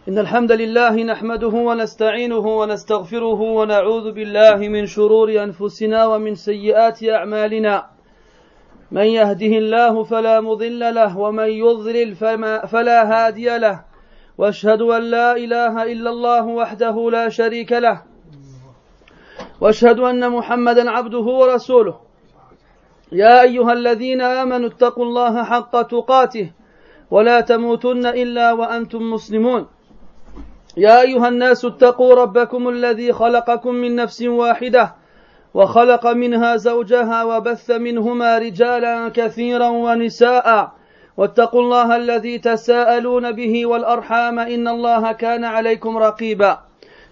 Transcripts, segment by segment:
إن الحمد لله نحمده ونستعينه ونستغفره ونعوذ بالله من شرور أنفسنا ومن سيئات أعمالنا من يهده الله فلا مضل له ومن يضلل فلا هادي له وأشهد أن لا إله إلا الله وحده لا شريك له وأشهد أن محمدا عبده ورسوله يا أيها الذين آمنوا اتقوا الله حق تقاته ولا تموتن إلا وأنتم مسلمون يا أيها الناس اتقوا ربكم الذي خلقكم من نفس واحدة وخلق منها زوجها وبث منهما رجالا كثيرا ونساء واتقوا الله الذي تساءلون به والأرحام إن الله كان عليكم رقيبا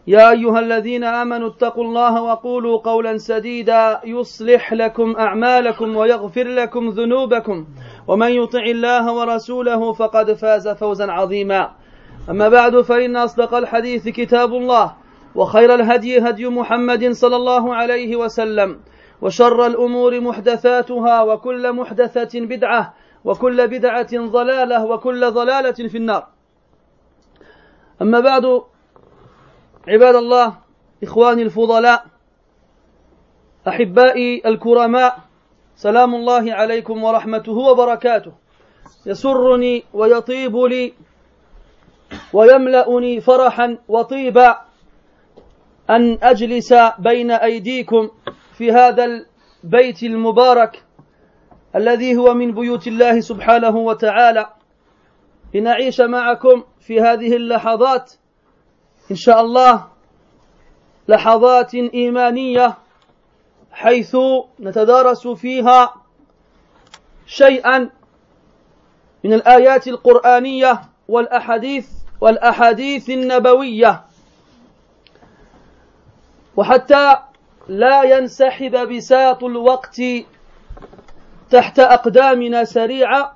يا أيها الذين آمنوا اتقوا الله وقولوا قولا سديدا يصلح لكم أعمالكم ويغفر لكم ذنوبكم ومن يطع الله ورسوله فقد فاز فوزا عظيما أما بعد فإن أصدق الحديث كتاب الله وخير الهدي هدي محمد صلى الله عليه وسلم وشر الأمور محدثاتها وكل محدثة بدعة وكل بدعة ضلالة وكل ضلالة في النار. أما بعد عباد الله إخواني الفضلاء أحبائي الكرماء سلام الله عليكم ورحمته وبركاته. يسرني ويطيب لي ويملأني فرحا وطيبا أن أجلس بين أيديكم في هذا البيت المبارك الذي هو من بيوت الله سبحانه وتعالى لنعيش معكم في هذه اللحظات إن شاء الله لحظات إيمانية حيث نتدارس فيها شيئا من الآيات القرآنية والأحاديث النبوية وحتى لا ينسحب بساط الوقت تحت أقدامنا سريعا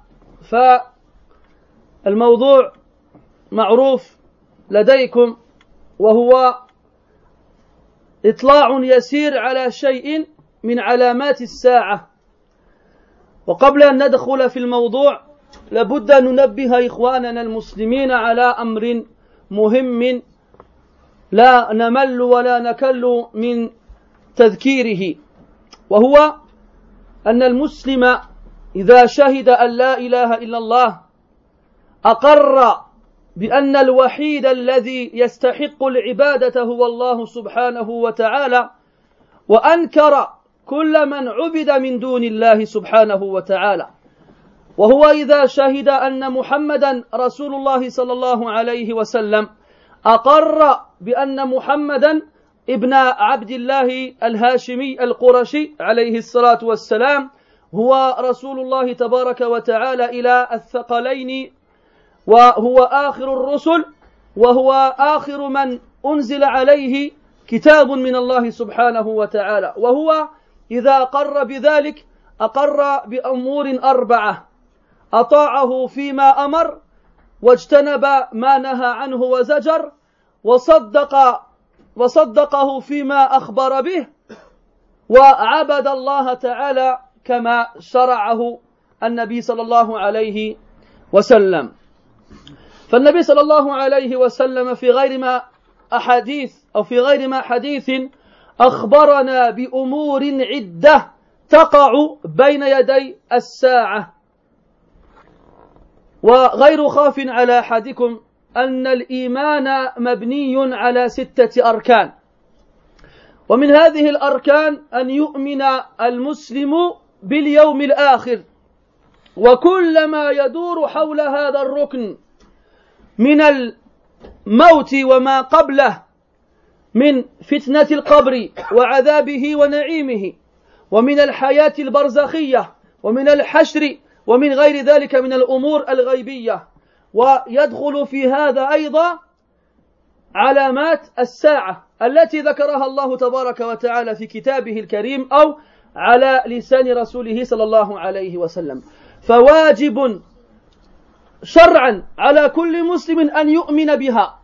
فالموضوع معروف لديكم وهو إطلاع يسير على شيء من علامات الساعة. وقبل أن ندخل في الموضوع لابد أن ننبه إخواننا المسلمين على أمر مهم لا نمل ولا نكل من تذكيره، وهو أن المسلم إذا شهد أن لا إله إلا الله أقر بأن الوحيد الذي يستحق العبادة هو الله سبحانه وتعالى، وأنكر كل من عبد من دون الله سبحانه وتعالى، وهو إذا شهد أن محمدا رسول الله صلى الله عليه وسلم أقر بأن محمدا ابن عبد الله الهاشمي القرشي عليه الصلاة والسلام هو رسول الله تبارك وتعالى إلى الثقلين، وهو آخر الرسل، وهو آخر من أنزل عليه كتاب من الله سبحانه وتعالى. وهو إذا أقر بذلك أقر بأمور أربعة: أطاعه فيما أمر، واجتنب ما نهى عنه وزجر، وصدقه فيما أخبر به، وعبد الله تعالى كما شرعه النبي صلى الله عليه وسلم. فالنبي صلى الله عليه وسلم في غير ما حديث أخبرنا بأمور عدة تقع بين يدي الساعة، وغير خاف على أحدكم أن الإيمان مبني على 6 أركان، ومن هذه الأركان أن يؤمن المسلم باليوم الآخر وكل ما يدور حول هذا الركن من الموت وما قبله من فتنة القبر وعذابه ونعيمه، ومن الحياة البرزخية، ومن الحشر، ومن غير ذلك من الأمور الغيبية. ويدخل في هذا أيضا علامات الساعة التي ذكرها الله تبارك وتعالى في كتابه الكريم أو على لسان رسوله صلى الله عليه وسلم. فواجب شرعا على كل مسلم أن يؤمن بها،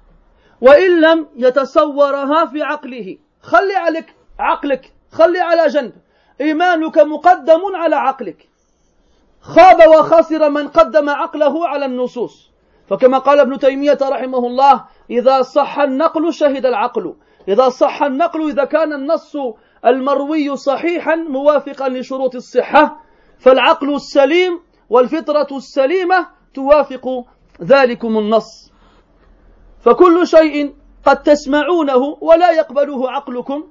وإن لم يتصورها في عقله. خلي عليك عقلك، خلي على جنب إيمانك مقدم على عقلك خاب وخسر من قدم عقله على النصوص فكما قال ابن تيمية رحمه الله إذا صح النقل شهد العقل إذا صح النقل إذا كان النص المروي صحيحا موافقا لشروط الصحة فالعقل السليم والفطرة السليمة توافق ذلكم النص فكل شيء قد تسمعونه ولا يقبله عقلكم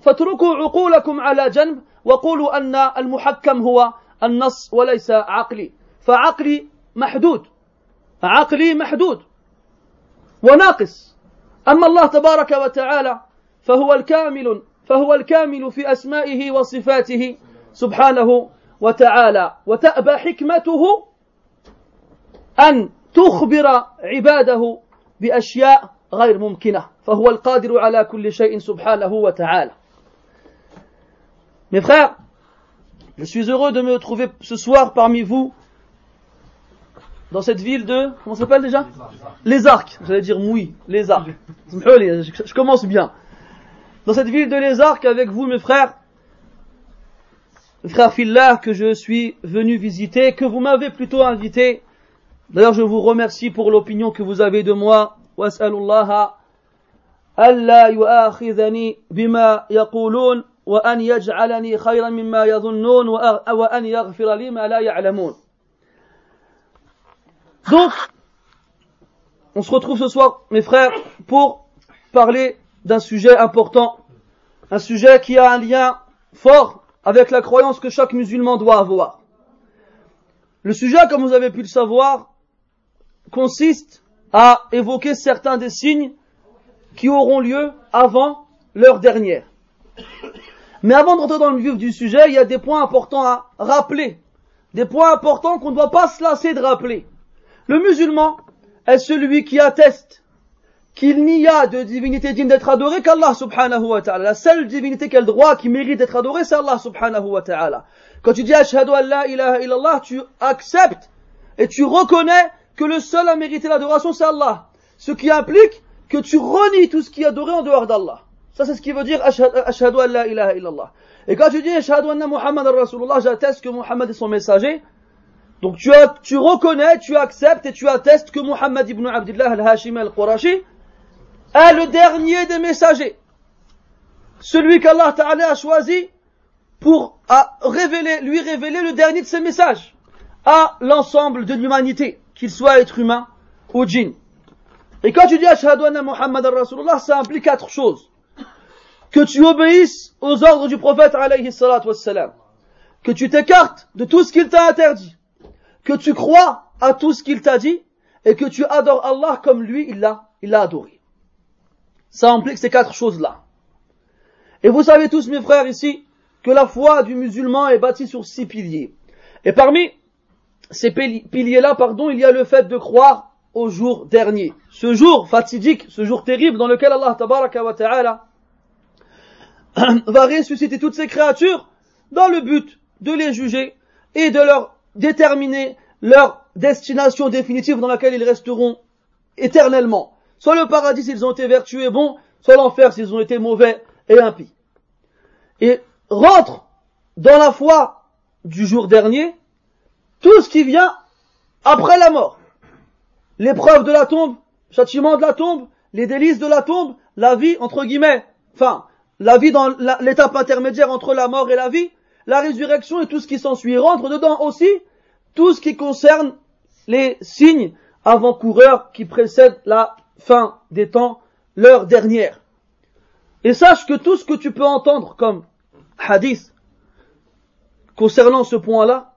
فاتركوا عقولكم على جنب وقولوا أن المحكم هو النص وليس عقلي فعقلي محدود وناقص أما الله تبارك وتعالى فهو الكامل في أسمائه وصفاته سبحانه وتعالى وتأبى حكمته أن تخبر عباده بأشياء غير ممكنة فهو القادر على كل شيء سبحانه وتعالى. Mes frères, je suis heureux de me trouver ce soir parmi vous dans cette ville de, comment ça s'appelle déjà? Les Arcs, j'allais dire Mouy, Les Arcs. Je commence bien. Dans cette ville de Les Arcs avec vous mes frères Fillah que je suis venu visiter, que vous m'avez plutôt invité. D'ailleurs je vous remercie pour l'opinion que vous avez de moi. وأسأل الله ألا يؤاخذني بما يقولون وأن يجعلني خيرا مما يظنون وأن يغفر لي ما لا يعلمون. Donc, on se retrouve ce soir, mes frères, pour parler d'un sujet important, un sujet qui a un lien fort avec la croyance que chaque musulman doit avoir. Le sujet, comme vous avez pu le savoir, consiste à évoquer certains des signes qui auront lieu avant l'heure dernière. Mais avant d'entrer dans le vif du sujet, il y a des points importants à rappeler, des points importants qu'on ne doit pas se lasser de rappeler. Le musulman est celui qui atteste qu'il n'y a de divinité digne d'être adorée qu'Allah subhanahu wa ta'ala. La seule divinité qui a le droit, qui mérite d'être adorée, c'est Allah subhanahu wa ta'ala. Quand tu dis ashhadu an la ilaha illallah, tu acceptes et tu reconnais que le seul à mériter l'adoration c'est Allah. Ce qui implique que tu renies tout ce qui est adoré en dehors d'Allah. Ça c'est ce qui veut dire ashhadu an la ilaha illallah. Et quand tu dis ashhadu anna Muhammad Rasulullah, j'atteste que Muhammad est son messager. Donc tu reconnais, tu acceptes et tu attestes que Muhammad ibn Abdullah al-Hashimi al-Qurashi est le dernier des messagers. Celui qu'Allah Ta'ala a choisi pour lui révéler le dernier de ses messages à l'ensemble de l'humanité, qu'il soit être humain ou djinn. Et quand tu dis ashhadu anna Muhammad Rasulullah, ça implique 4 choses. Que tu obéisses aux ordres du prophète alayhi salatu wassalam, que tu t'écartes de tout ce qu'il t'a interdit, que tu crois à tout ce qu'il t'a dit, et que tu adores Allah comme lui, il l'a adoré. Ça implique ces 4 choses-là. Et vous savez tous, mes frères, ici, que la foi du musulman est bâtie sur 6 piliers. Et parmi ces piliers-là, il y a le fait de croire au jour dernier. Ce jour fatidique, ce jour terrible dans lequel Allah tabaraka wa ta'ala va ressusciter toutes ces créatures dans le but de les juger et de leur déterminer leur destination définitive dans laquelle ils resteront éternellement. Soit le paradis s'ils ont été vertueux et bons, soit l'enfer s'ils ont été mauvais et impies. Et rentre dans la foi du jour dernier tout ce qui vient après la mort. L'épreuve de la tombe, le châtiment de la tombe, les délices de la tombe, la vie entre guillemets, la vie dans l'étape intermédiaire entre la mort et la vie, la résurrection et tout ce qui s'ensuit. Rentre dedans aussi tout ce qui concerne les signes avant-coureurs qui précèdent la fin des temps, l'heure dernière. Et sache que tout ce que tu peux entendre comme hadith concernant ce point-là,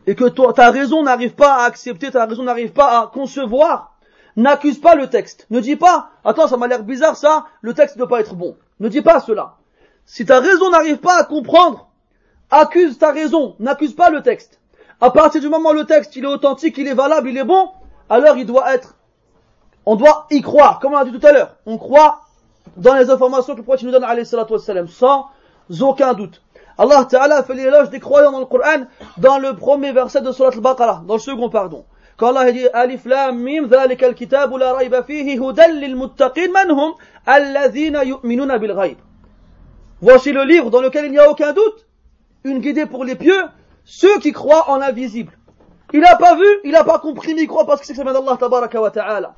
et que ta raison n'arrive pas à accepter, ta raison n'arrive pas à concevoir, n'accuse pas le texte. Ne dis pas, attends, ça m'a l'air bizarre ça, le texte ne doit pas être bon. Ne dis pas cela. Si ta raison n'arrive pas à comprendre, accuse ta raison, n'accuse pas le texte. À partir du moment où le texte il est authentique, il est valable, il est bon, alors on doit y croire, comme on a dit tout à l'heure. On croit dans les informations que le prophète nous donne, alayhi salatu wassalam, sans aucun doute. Allah Ta'ala fait l'éloge des croyants dans le Coran, dans le premier verset de Surat al-Baqarah, dans le second, pardon. Quand Allah dit Alif Lam Mim, dhalika al-kitabu la rayba fihi hudan lil muttaqin man hum alladhina yu'minuna bil ghaib. Voici le livre dans lequel il n'y a aucun doute, une guidée pour les pieux, ceux qui croient en l'invisible. Il n'a pas vu, il n'a pas compris, mais il croit parce que c'est que ça vient d'Allah tabaraka wa ta'ala.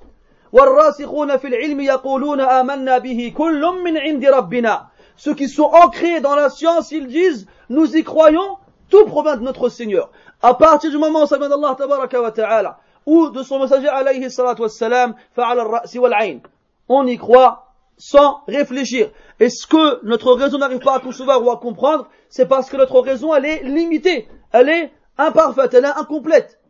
وَالرَّاسِخُونَ فِي الْعِلْمِ يَقُولُونَ آمَنَّا بِهِ كُلٌّ مِّنْ عِنْدِ رَبِّنَا. Ceux qui sont ancrés dans la science, ils disent, nous y croyons, tout provient de notre Seigneur. À partir du moment où ça vient d'Allah tabaraka wa ta'ala, ou de son messager alayhi salatu wassalam, fa'ala ar-ra'si wal-'ayn. On y croit sans réfléchir. Et ce que notre raison n'arrive pas à concevoir ou à comprendre, c'est parce que notre raison, elle est limitée, elle est imparfaite, elle est incomplète.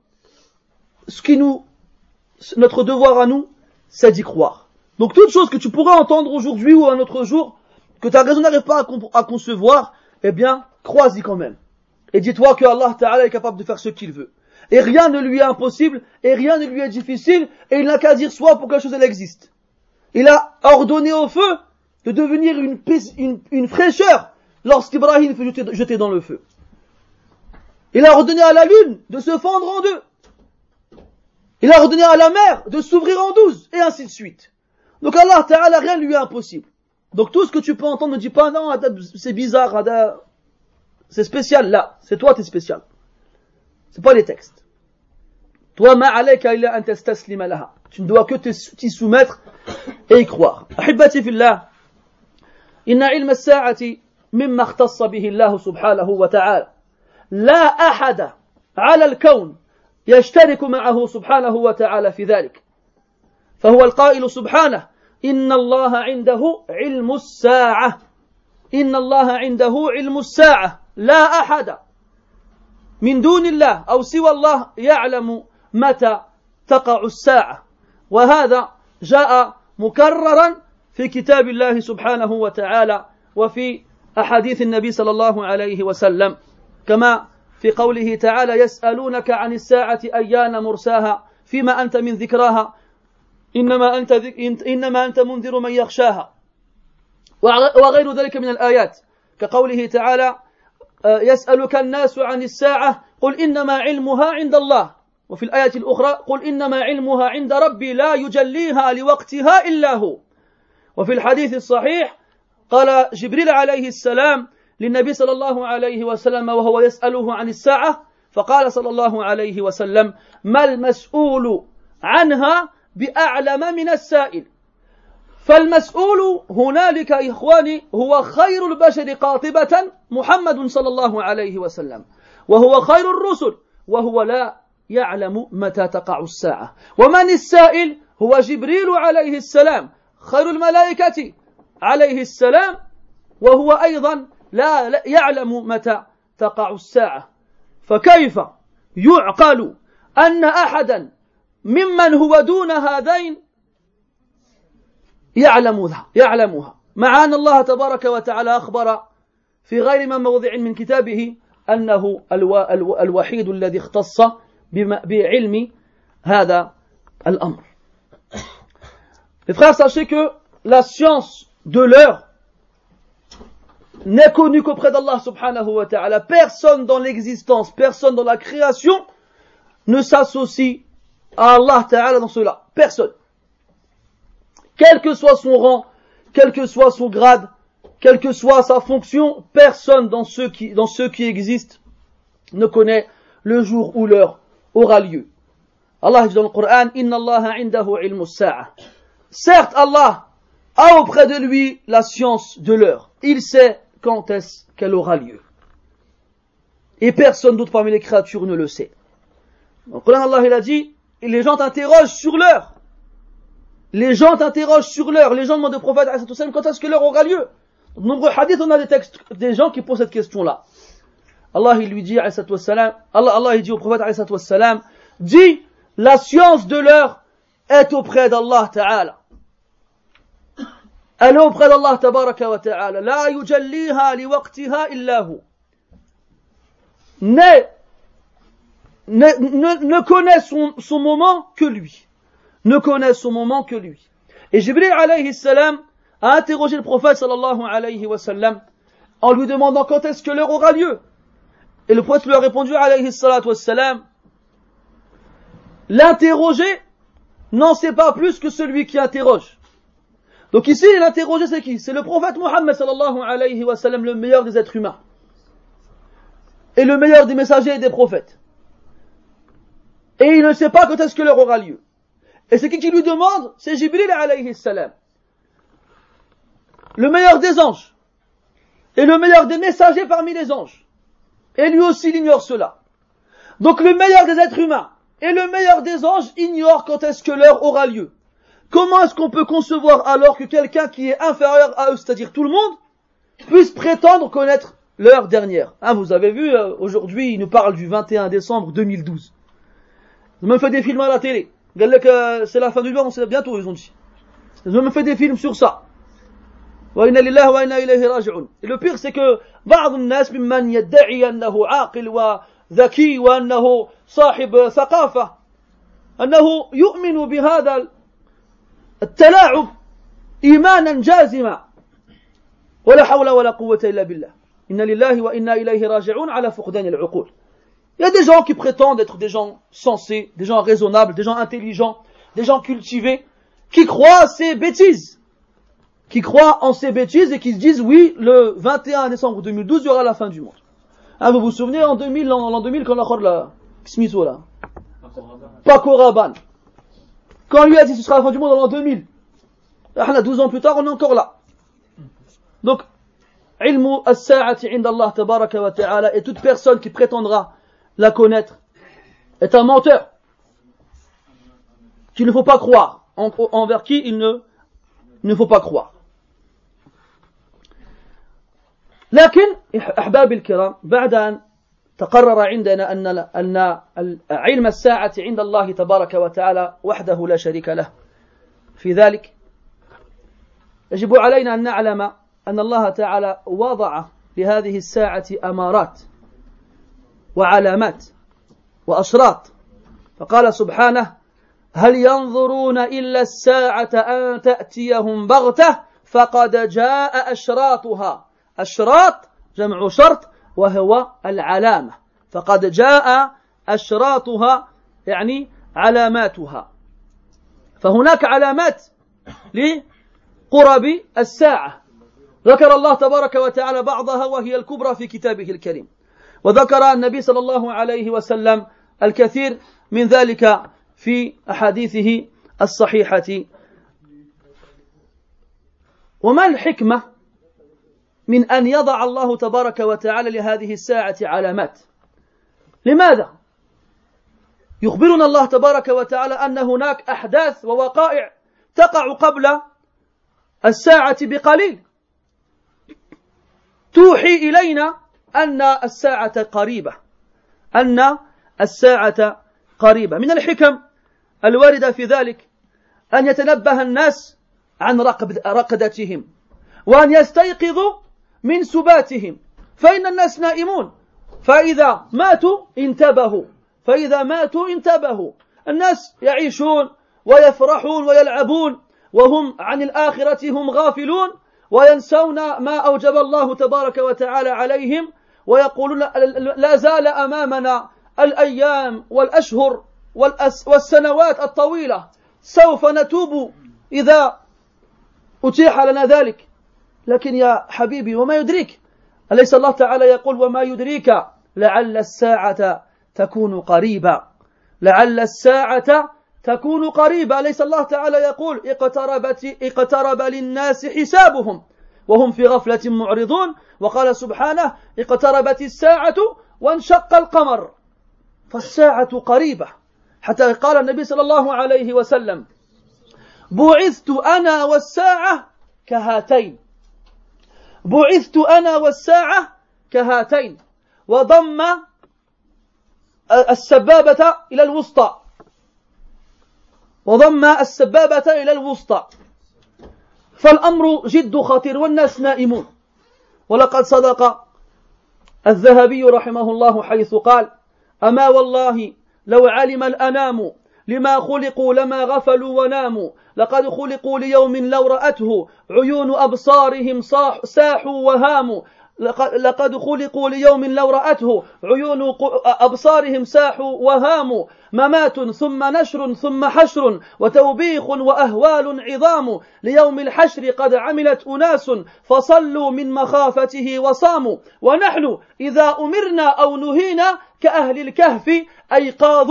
Notre devoir à nous, c'est d'y croire. Donc toute chose que tu pourrais entendre aujourd'hui ou un autre jour, que ta raison n'arrive pas à concevoir, eh bien, crois-y quand même. Et dis-toi que Allah Ta'ala est capable de faire ce qu'il veut. Et rien ne lui est impossible, et rien ne lui est difficile, et il n'a qu'à dire soit pour que la chose elle existe. Il a ordonné au feu de devenir une fraîcheur lorsqu'Ibrahim fut jeté dans le feu. Il a ordonné à la lune de se fendre en deux. Il a ordonné à la mer de s'ouvrir en 12, et ainsi de suite. Donc Allah Ta'ala, rien ne lui est impossible. Donc tout ce que tu peux entendre, ne dis pas non, c'est bizarre, c'est spécial, là, c'est toi, t'es spécial. C'est pas les textes. Toi, ma alayka illa an tastaslima laha. Tu ne dois que t'y soumettre et y croire. Ahibbati fillah, inna ilma as-sa'ati mimma ikhtassa bihi Allah subhanahu wa ta'ala. La ahada ala al-kawn يشترك معه سبحانه وتعالى في ذلك فهو القائل سبحانه إن الله عنده علم الساعة إن الله عنده علم الساعة لا أحد من دون الله أو سوى الله يعلم متى تقع الساعة وهذا جاء مكررا في كتاب الله سبحانه وتعالى وفي أحاديث النبي صلى الله عليه وسلم كما في قوله تعالى يسألونك عن الساعة أيان مرساها فيما أنت من ذكراها إنما أنت منذر من يخشاها وغير ذلك من الآيات كقوله تعالى يسألك الناس عن الساعة قل إنما علمها عند الله وفي الآية الأخرى قل إنما علمها عند ربي لا يجليها لوقتها إلا هو وفي الحديث الصحيح قال جبريل عليه السلام للنبي صلى الله عليه وسلم وهو يسأله عن الساعة فقال صلى الله عليه وسلم ما المسؤول عنها بأعلم من السائل فالمسؤول هنالك إخواني هو خير البشر قاطبة محمد صلى الله عليه وسلم وهو خير الرسل وهو لا يعلم متى تقع الساعة ومن السائل هو جبريل عليه السلام خير الملائكة عليه السلام وهو أيضا لا يعلم متى تقع الساعة فكيف يعقل أن أحدا ممن هو دون هذين يعلمها مع أن الله تبارك وتعالى أخبر في غير من موضع من كتابه أنه الوحيد الذي اختص بعلم هذا الأمر. Les frères, sachez que la science de l'heure n'est connu qu'auprès d'Allah subhanahu wa ta'ala. Personne dans l'existence, personne dans la création ne s'associe à Allah ta'ala dans cela. Personne. Quel que soit son rang, quel que soit son grade, quelle que soit sa fonction, personne dans ceux qui existent ne connaît le jour où l'heure aura lieu. Allah dit dans le Coran, Inna Allah indahu ilmu sa'a. Certes, Allah a auprès de lui la science de l'heure. Il sait quand est-ce qu'elle aura lieu. Et personne d'autre parmi les créatures ne le sait. Dans le Coran, Allah il a dit, et les gens t'interrogent sur l'heure. Les gens t'interrogent sur l'heure. Les gens demandent au prophète quand est-ce que l'heure aura lieu. Dans de nombreux hadiths, on a des textes, des gens qui posent cette question-là. Allah il lui dit, Allah il dit au prophète dis, la science de l'heure est auprès d'Allah Ta'ala. Elle est auprès d'Allah Tabaraka wa Ta'ala. La yujalliha li waqtiha illa hu. Ne connaît son moment que lui. Ne connaît son moment que lui. Et Jibril alayhi salam a interrogé le prophète sallallahu alayhi wa sallam en lui demandant quand est-ce que l'heure aura lieu. Et le prophète lui a répondu alayhi salatu wassalam, l'interroger n'en sait pas plus que celui qui interroge. Donc ici, l'interrogé, c'est qui? C'est le prophète Mohammed sallallahu alayhi wa sallam, le meilleur des êtres humains. Et le meilleur des messagers et des prophètes. Et il ne sait pas quand est-ce que l'heure aura lieu. Et c'est qui lui demande? C'est Jibril alayhi salam. Le meilleur des anges. Et le meilleur des messagers parmi les anges. Et lui aussi, il ignore cela. Donc le meilleur des êtres humains et le meilleur des anges ignorent quand est-ce que l'heure aura lieu. Comment est-ce qu'on peut concevoir alors que quelqu'un qui est inférieur à eux, c'est-à-dire tout le monde, puisse prétendre connaître l'heure dernière? Vous avez vu, aujourd'hui, il nous parle du 21 décembre 2012. Ils ont même fait des films à la télé. C'est la fin du monde, c'est bientôt, ils ont dit. Ils ont même fait des films sur ça. Et le pire, c'est que بعض الناس ممن يدعي أنه عاقل وذكي وأنه صاحب ثقافة أنه يؤمن بهذا التلاعب إيمانا جازما ولا حول ولا قوة إلا بالله إن لله وإنا إليه راجعون على فقدان العقول. Il y a des gens qui prétendent être des gens sensés, des gens raisonnables, des gens intelligents, des gens cultivés, qui croient à ces bêtises. Qui croient en ces bêtises et qui se disent oui, le 21 décembre 2012, il y aura la fin du monde. Vous vous souvenez en 2000, l'an 2000, quand on a encore la Kismiso là, Paco Rabanne, quand lui a dit ce sera la fin du monde en l'an 2000, 12 ans plus tard, on est encore là. Donc, ilmu as-sa'ati inda Allah tabaraka wa ta'ala, et toute personne qui prétendra la connaître est un menteur qu'il ne faut pas croire, envers qui il ne faut pas croire. لكن أحبابي الكرام بعد أن تقرر عندنا أن علم الساعة عند الله تبارك وتعالى وحده لا شريك له في ذلك يجب علينا أن نعلم أن الله تعالى وضع لهذه الساعة أمارات وعلامات وأشراط فقال سبحانه هل ينظرون إلا الساعة أن تأتيهم بغتة فقد جاء أشراطها أشراط جمع شرط وهو العلامة فقد جاء أشراطها يعني علاماتها فهناك علامات لقرب الساعة ذكر الله تبارك وتعالى بعضها وهي الكبرى في كتابه الكريم وذكر النبي صلى الله عليه وسلم الكثير من ذلك في أحاديثه الصحيحة. وما الحكمة من أن يضع الله تبارك وتعالى لهذه الساعة علامات؟ لماذا؟ يخبرنا الله تبارك وتعالى أن هناك أحداث ووقائع تقع قبل الساعة بقليل توحي إلينا أن الساعة قريبة أن الساعة قريبة. من الحكم الواردة في ذلك أن يتنبه الناس عن رقدتهم وأن يستيقظوا من سباتهم فإن الناس نائمون فإذا ماتوا انتبهوا الناس يعيشون ويفرحون ويلعبون وهم عن الآخرة هم غافلون وينسون ما أوجب الله تبارك وتعالى عليهم ويقولون لا زال أمامنا الأيام والأشهر والسنوات الطويلة سوف نتوب إذا أتيح لنا ذلك. لكن يا حبيبي وما يدريك أليس الله تعالى يقول وما يدريك لعل الساعة تكون قريبا لعل الساعة تكون قريبا. أليس الله تعالى يقول اقترب للناس حسابهم وهم في غفلة معرضون وقال سبحانه اقتربت الساعة وانشق القمر فالساعة قريبة حتى قال النبي صلى الله عليه وسلم بعثت أنا والساعة كهاتين وضم السبابة إلى الوسطى فالأمر جد خطير والناس نائمون. ولقد صدق الذهبي رحمه الله حيث قال أما والله لو علم الأنام لما خلقوا لما غفلوا وناموا لقد خلقوا ليوم لو رأته عيون أبصارهم ساحوا وهاموا لقد خلقوا ليوم لو رأته عيون أبصارهم ساحوا وهاموا ممات ثم نشر ثم حشر وتوبيخ وأهوال عظام ليوم الحشر قد عملت أناس فصلوا من مخافته وصاموا ونحن إذا أمرنا أو نهينا كأهل الكهف أيقاظ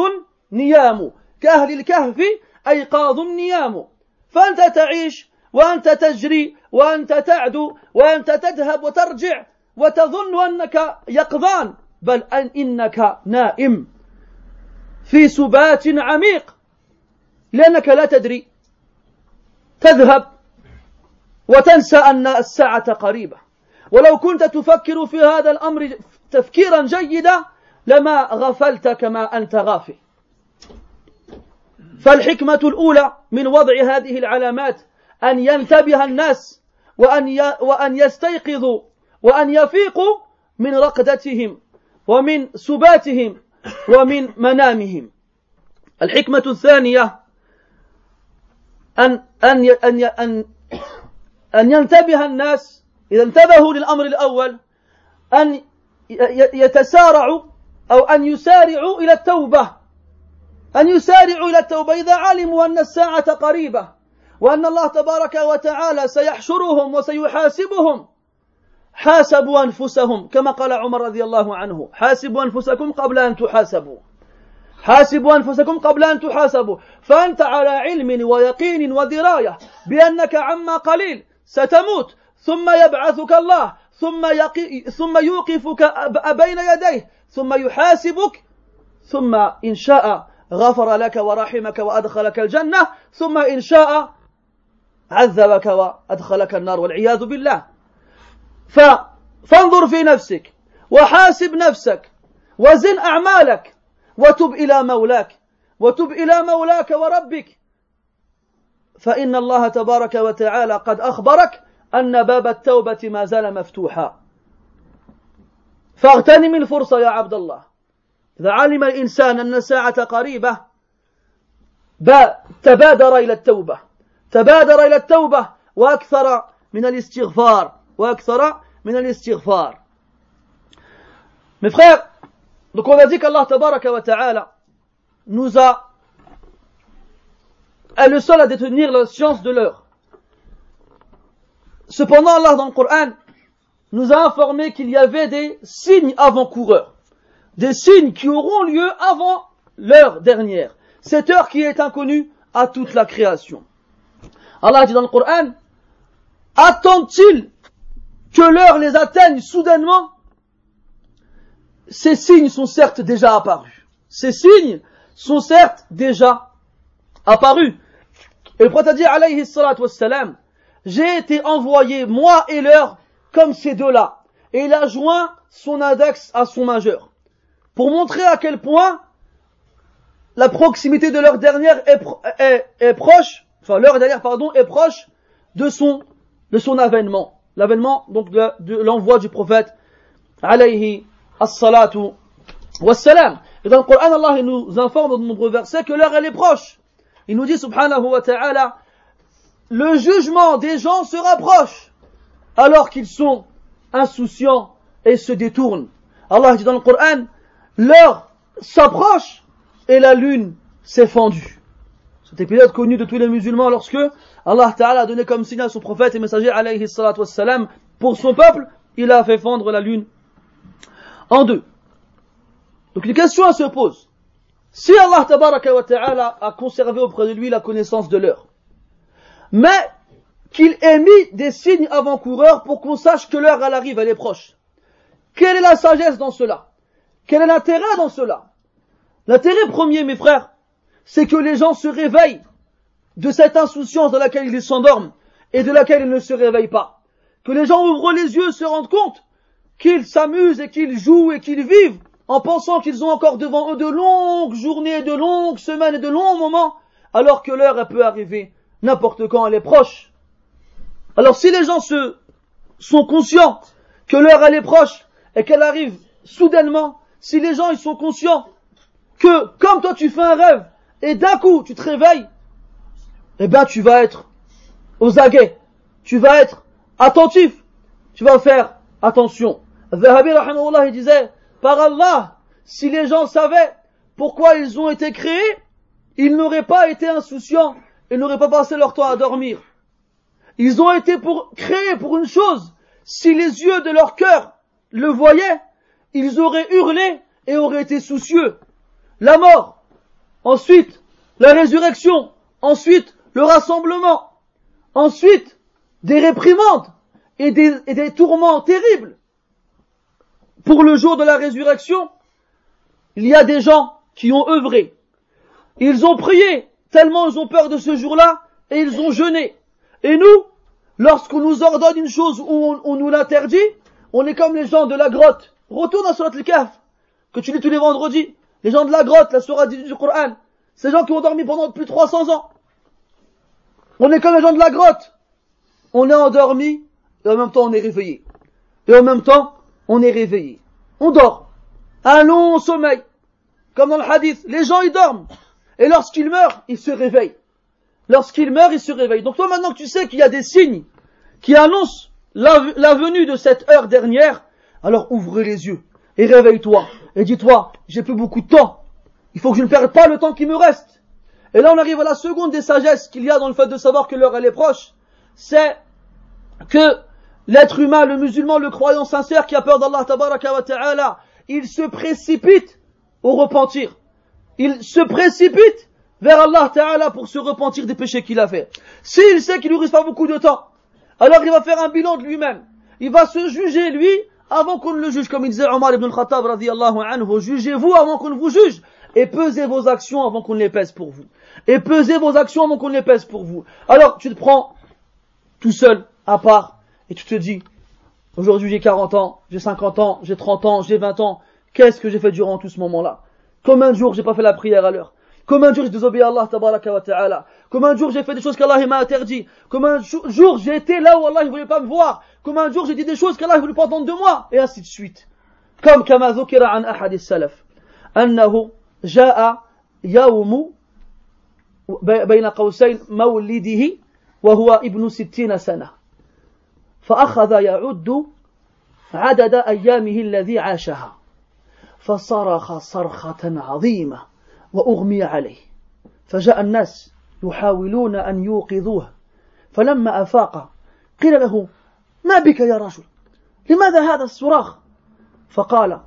نيام كأهل الكهف أيقاظ نيام فأنت تعيش وأنت تجري وأنت تعدو وأنت تذهب وترجع وتظن أنك يقظان بل إنك نائم في سبات عميق لأنك لا تدري تذهب وتنسى أن الساعة قريبة ولو كنت تفكر في هذا الأمر تفكيرا جيدا لما غفلت كما أنت غافل فالحكمة الأولى من وضع هذه العلامات أن ينتبه الناس وأن يستيقظوا وأن يفيقوا من رقدتهم ومن سباتهم ومن منامهم. الحكمة الثانية أن ينتبه الناس إذا انتبهوا للأمر الأول أن يتسارعوا أو أن يسارعوا إلى التوبة إذا علموا أن الساعة قريبة وأن الله تبارك وتعالى سيحشرهم وسيحاسبهم. حاسبوا أنفسهم كما قال عمر رضي الله عنه حاسبوا أنفسكم قبل أن تحاسبوا فأنت على علم ويقين ودراية بأنك عما قليل ستموت ثم يبعثك الله ثم يوقفك بين يديه ثم يحاسبك ثم إن شاء غفر لك ورحمك وأدخلك الجنة ثم إن شاء عذبك وأدخلك النار والعياذ بالله. فانظر في نفسك وحاسب نفسك وزن أعمالك وتب إلى مولاك وربك فإن الله تبارك وتعالى قد أخبرك أن باب التوبة ما زال مفتوحا. فاغتنم الفرصة يا عبد الله. إذا علم الإنسان أن الساعة قريبة تبادر إلى التوبة وأكثر من الاستغفار. Mes frères, donc on a dit qu'Allah tabaraka wa ta'ala est le seul à détenir la science de l'heure. Cependant, Allah dans le Coran nous a informé qu'il y avait des signes avant-coureurs, des signes qui auront lieu avant l'heure dernière, cette heure qui est inconnue à toute la création. Allah dit dans le Coran, attend-il que l'heure les atteigne soudainement? Ces signes sont certes déjà apparus. Et le prophète a dit, alayhi salatu wassalam, j'ai été envoyé, moi et l'heure, comme ces deux-là. Et il a joint son index à son majeur. Pour montrer à quel point la proximité de l'heure dernière est proche, enfin l'heure dernière, pardon, est proche de son avènement. L'avènement, donc, de l'envoi du prophète, alayhi as-salatu wassalam. Et dans le Coran, Allah nous informe dans de nombreux versets que l'heure elle est proche. Il nous dit, subhanahu wa ta'ala, le jugement des gens se rapproche alors qu'ils sont insouciants et se détournent. Allah dit dans le Coran, l'heure s'approche et la lune s'est fendue. Cet épisode connu de tous les musulmans lorsque Allah Ta'ala a donné comme signe à son prophète et messager alayhi salatu wassalam pour son peuple, il a fait fondre la lune en deux. Donc les questions se posent. Si Allah Tabaraka wa Ta'ala a conservé auprès de lui la connaissance de l'heure, mais qu'il ait mis des signes avant-coureurs pour qu'on sache que l'heure elle arrive, elle est proche. Quelle est la sagesse dans cela? Quel est l'intérêt dans cela? L'intérêt premier, mes frères, c'est que les gens se réveillent de cette insouciance dans laquelle ils s'endorment et de laquelle ils ne se réveillent pas. Que les gens ouvrent les yeux, se rendent compte qu'ils s'amusent et qu'ils jouent et qu'ils vivent en pensant qu'ils ont encore devant eux de longues journées, de longues semaines et de longs moments, alors que l'heure elle peut arriver n'importe quand, elle est proche. Alors si les gens sont conscients que l'heure elle est proche et qu'elle arrive soudainement, si les gens ils sont conscients que comme toi tu fais un rêve et d'un coup tu te réveilles, eh bien tu vas être aux aguets, tu vas être attentif, tu vas faire Attention, Zahabi rahimahullah, il disait, par Allah, si les gens savaient pourquoi ils ont été créés, ils n'auraient pas été insouciants et n'auraient pas passé leur temps à dormir. Ils ont été créés pour une chose. Si les yeux de leur cœur le voyaient, ils auraient hurlé et auraient été soucieux. La mort, ensuite la résurrection, ensuite le rassemblement, ensuite des réprimandes et des tourments terribles. Pour le jour de la résurrection, il y a des gens qui ont œuvré. Ils ont prié, tellement ils ont peur de ce jour-là, et ils ont jeûné. Et nous, lorsqu'on nous ordonne une chose ou on nous l'interdit, on est comme les gens de la grotte. Retourne à Surat al-Kahf, que tu lis tous les vendredis. Les gens de la grotte, la Surah du Coran. Ces gens qui ont dormi pendant plus de 300 ans. On est comme les gens de la grotte. On est endormi, et en même temps on est réveillé. Et en même temps, on est réveillé. On dort. Un long sommeil. Comme dans le hadith. Les gens, ils dorment. Et lorsqu'ils meurent, ils se réveillent. Lorsqu'ils meurent, ils se réveillent. Donc toi, maintenant que tu sais qu'il y a des signes qui annoncent la venue de cette heure dernière, alors ouvre les yeux et réveille-toi. Et dis-toi, j'ai plus beaucoup de temps. Il faut que je ne perde pas le temps qui me reste. Et là, on arrive à la seconde des sagesses qu'il y a dans le fait de savoir que l'heure, elle est proche. C'est que l'être humain, le musulman, le croyant sincère qui a peur d'Allah tabaraka wa ta'ala, il se précipite au repentir. Il se précipite vers Allah ta'ala pour se repentir des péchés qu'il a fait. S'il sait qu'il ne lui reste pas beaucoup de temps, alors il va faire un bilan de lui-même. Il va se juger lui avant qu'on ne le juge. Comme il disait Omar ibn al-Khattab radiyallahu anhu, jugez-vous avant qu'on ne vous juge et pesez vos actions avant qu'on ne les pèse pour vous. Et pesez vos actions avant qu'on ne les pèse pour vous. Alors tu te prends tout seul, à part, et tu te dis, aujourd'hui j'ai 40 ans, j'ai 50 ans, j'ai 30 ans, j'ai 20 ans, qu'est-ce que j'ai fait durant tout ce moment-là? Combien de jours j'ai pas fait la prière à l'heure? Combien de jours j'ai désobéi à Allah tabaraka wa ta'ala? Combien de jours j'ai fait des choses qu'Allah m'a interdit? Combien de jours j'ai été là où Allah ne voulait pas me voir? Combien de jours j'ai dit des choses qu'Allah ne voulait pas entendre de moi? Et ainsi de suite. Comme كما ذكر عن أحد السلف أنه جاء يوم بين قوسين مولده وهو ابن 60 سنة فأخذ يعد عدد أيامه الذي عاشها فصرخ صرخة عظيمة وأغمي عليه فجاء الناس يحاولون أن يوقظوه فلما أفاق قيل له ما بك يا رجل لماذا هذا الصراخ فقال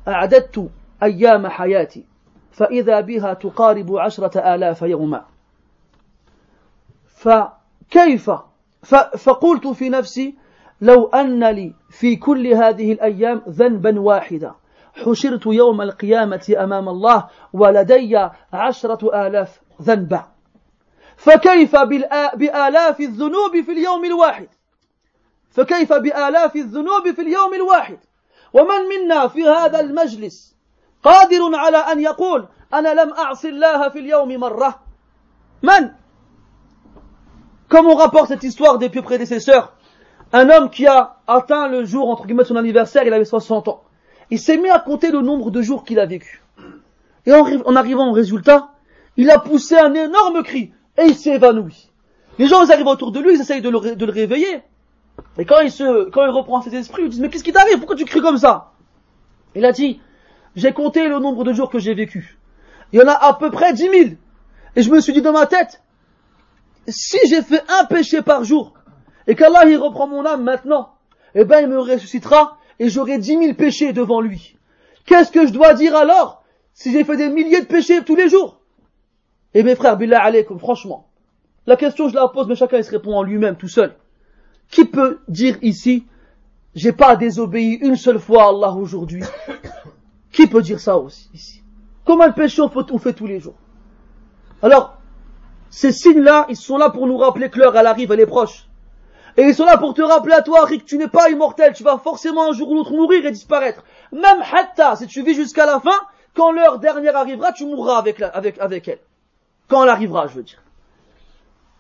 أعددت أيام حياتي فإذا بها تقارب 10,000 يوما فكيف فقلت في نفسي لو أن لي في كل هذه الأيام ذنبا واحدا حشرت يوم القيامة أمام الله ولدي 10,000 ذنبا فكيف بآلاف الذنوب في اليوم الواحد فكيف بآلاف الذنوب في اليوم الواحد ومن منا في هذا المجلس قادر على أن يقول أنا لم أعصي الله في اليوم مرة من Comme on rapporte cette histoire des pieux prédécesseurs, un homme qui a atteint le jour, entre guillemets, de son anniversaire, il avait 60 ans. Il s'est mis à compter le nombre de jours qu'il a vécu. Et en arrivant au résultat, il a poussé un énorme cri, et il s'est évanoui. Les gens, ils arrivent autour de lui, ils essayent de le réveiller. Et quand il reprend ses esprits, ils lui disent, mais qu'est-ce qui t'arrive? Pourquoi tu cries comme ça? Il a dit, j'ai compté le nombre de jours que j'ai vécu. Il y en a à peu près 10 000. Et je me suis dit dans ma tête, si j'ai fait un péché par jour, et qu'Allah il reprend mon âme maintenant, eh ben il me ressuscitera, et j'aurai 10 000 péchés devant lui. Qu'est-ce que je dois dire alors, si j'ai fait des milliers de péchés tous les jours? Et mes frères, billah alaykum, franchement, la question je la pose, mais chacun il se répond en lui-même, tout seul. Qui peut dire ici, j'ai pas désobéi une seule fois à Allah aujourd'hui? Qui peut dire ça aussi, ici? Combien de péchés on fait tous les jours? Alors, ces signes-là, ils sont là pour nous rappeler que l'heure, elle arrive, elle est proche. Et ils sont là pour te rappeler à toi, Rick, tu n'es pas immortel, tu vas forcément un jour ou l'autre mourir et disparaître. Même hatta, si tu vis jusqu'à la fin, quand l'heure dernière arrivera, tu mourras avec elle. Quand elle arrivera, je veux dire.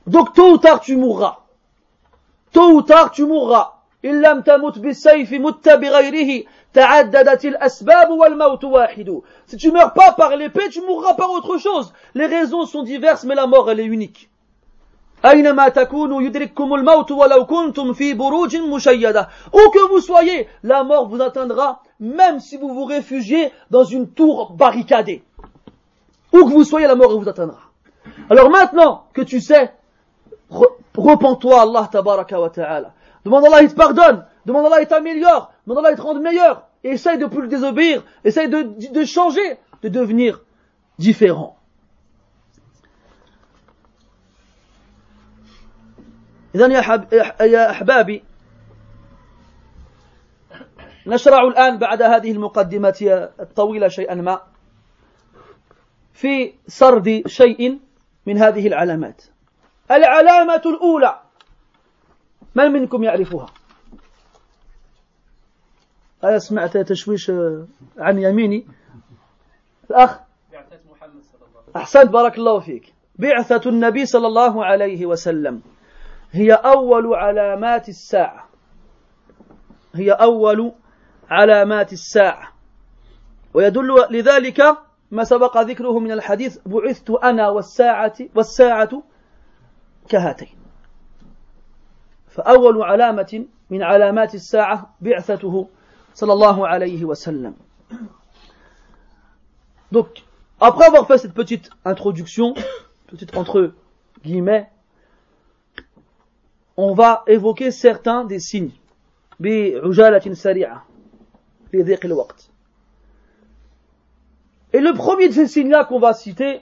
Donc, tôt ou tard, tu mourras. Tôt ou tard, tu mourras. إن لم تمت بالسيف مت بغيره تعددت الأسباب والموت واحد. Si tu meurs pas par l'épée, tu mourras par autre chose. Les raisons sont diverses, mais la mort, elle est unique. أينما تكونوا يدرككم الموت ولو كنتم في بروج مشيدة. Où que vous soyez, la mort vous atteindra, même si vous vous réfugiez dans une tour barricadée. Où que vous soyez, la mort vous atteindra. Alors maintenant que tu sais, repens-toi Allah tabaraka wa ta'ala. Demande Allah, il te pardonne. Demande Allah, il t'améliore. Demande Allah, il te rende meilleur. Et essaye de plus le désobéir. Essaye de changer, de devenir différent. إذن يا أحبابي نشرع الآن بعد هذه المقدمة الطويلة شيئا ما في سرد شيء من هذه العلامات. العلامة الأولى من منكم يعرفها؟ أنا سمعت تشويش عن يميني الأخ أحسنت بارك الله فيك. بعثة النبي صلى الله عليه وسلم هي أول علامات الساعة. هي أول علامات الساعة، ويدل لذلك ما سبق ذكره من الحديث بعثت أنا والساعة كهاتين. فأول علامة من علامات الساعة بعثته صلى الله عليه وسلم. Donc, après avoir fait cette petite introduction, petite entre guillemets, on va évoquer certains des signes. بعجالة سريعة في ضيق الوقت. Et le premier de ces signes-là qu'on va citer,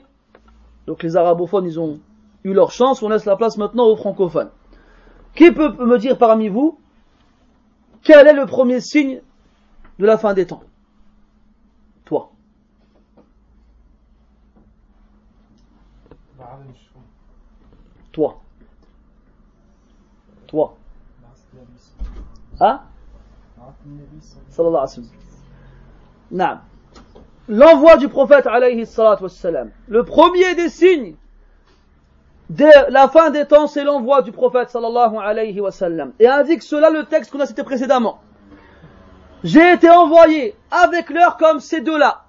donc les arabophones, ils ont eu leur chance, on laisse la place maintenant aux francophones. Qui peut me dire parmi vous, quel est le premier signe de la fin des temps? Toi. Toi. Toi. Hein? Sallallahu alayhi wa sallam. Naam. L'envoi du prophète alayhi salatu wassalam. Le premier des signes de la fin des temps, c'est l'envoi du prophète sallallahu alayhi wa sallam. Et indique cela le texte qu'on a cité précédemment. J'ai été envoyé avec l'heure comme ces deux-là.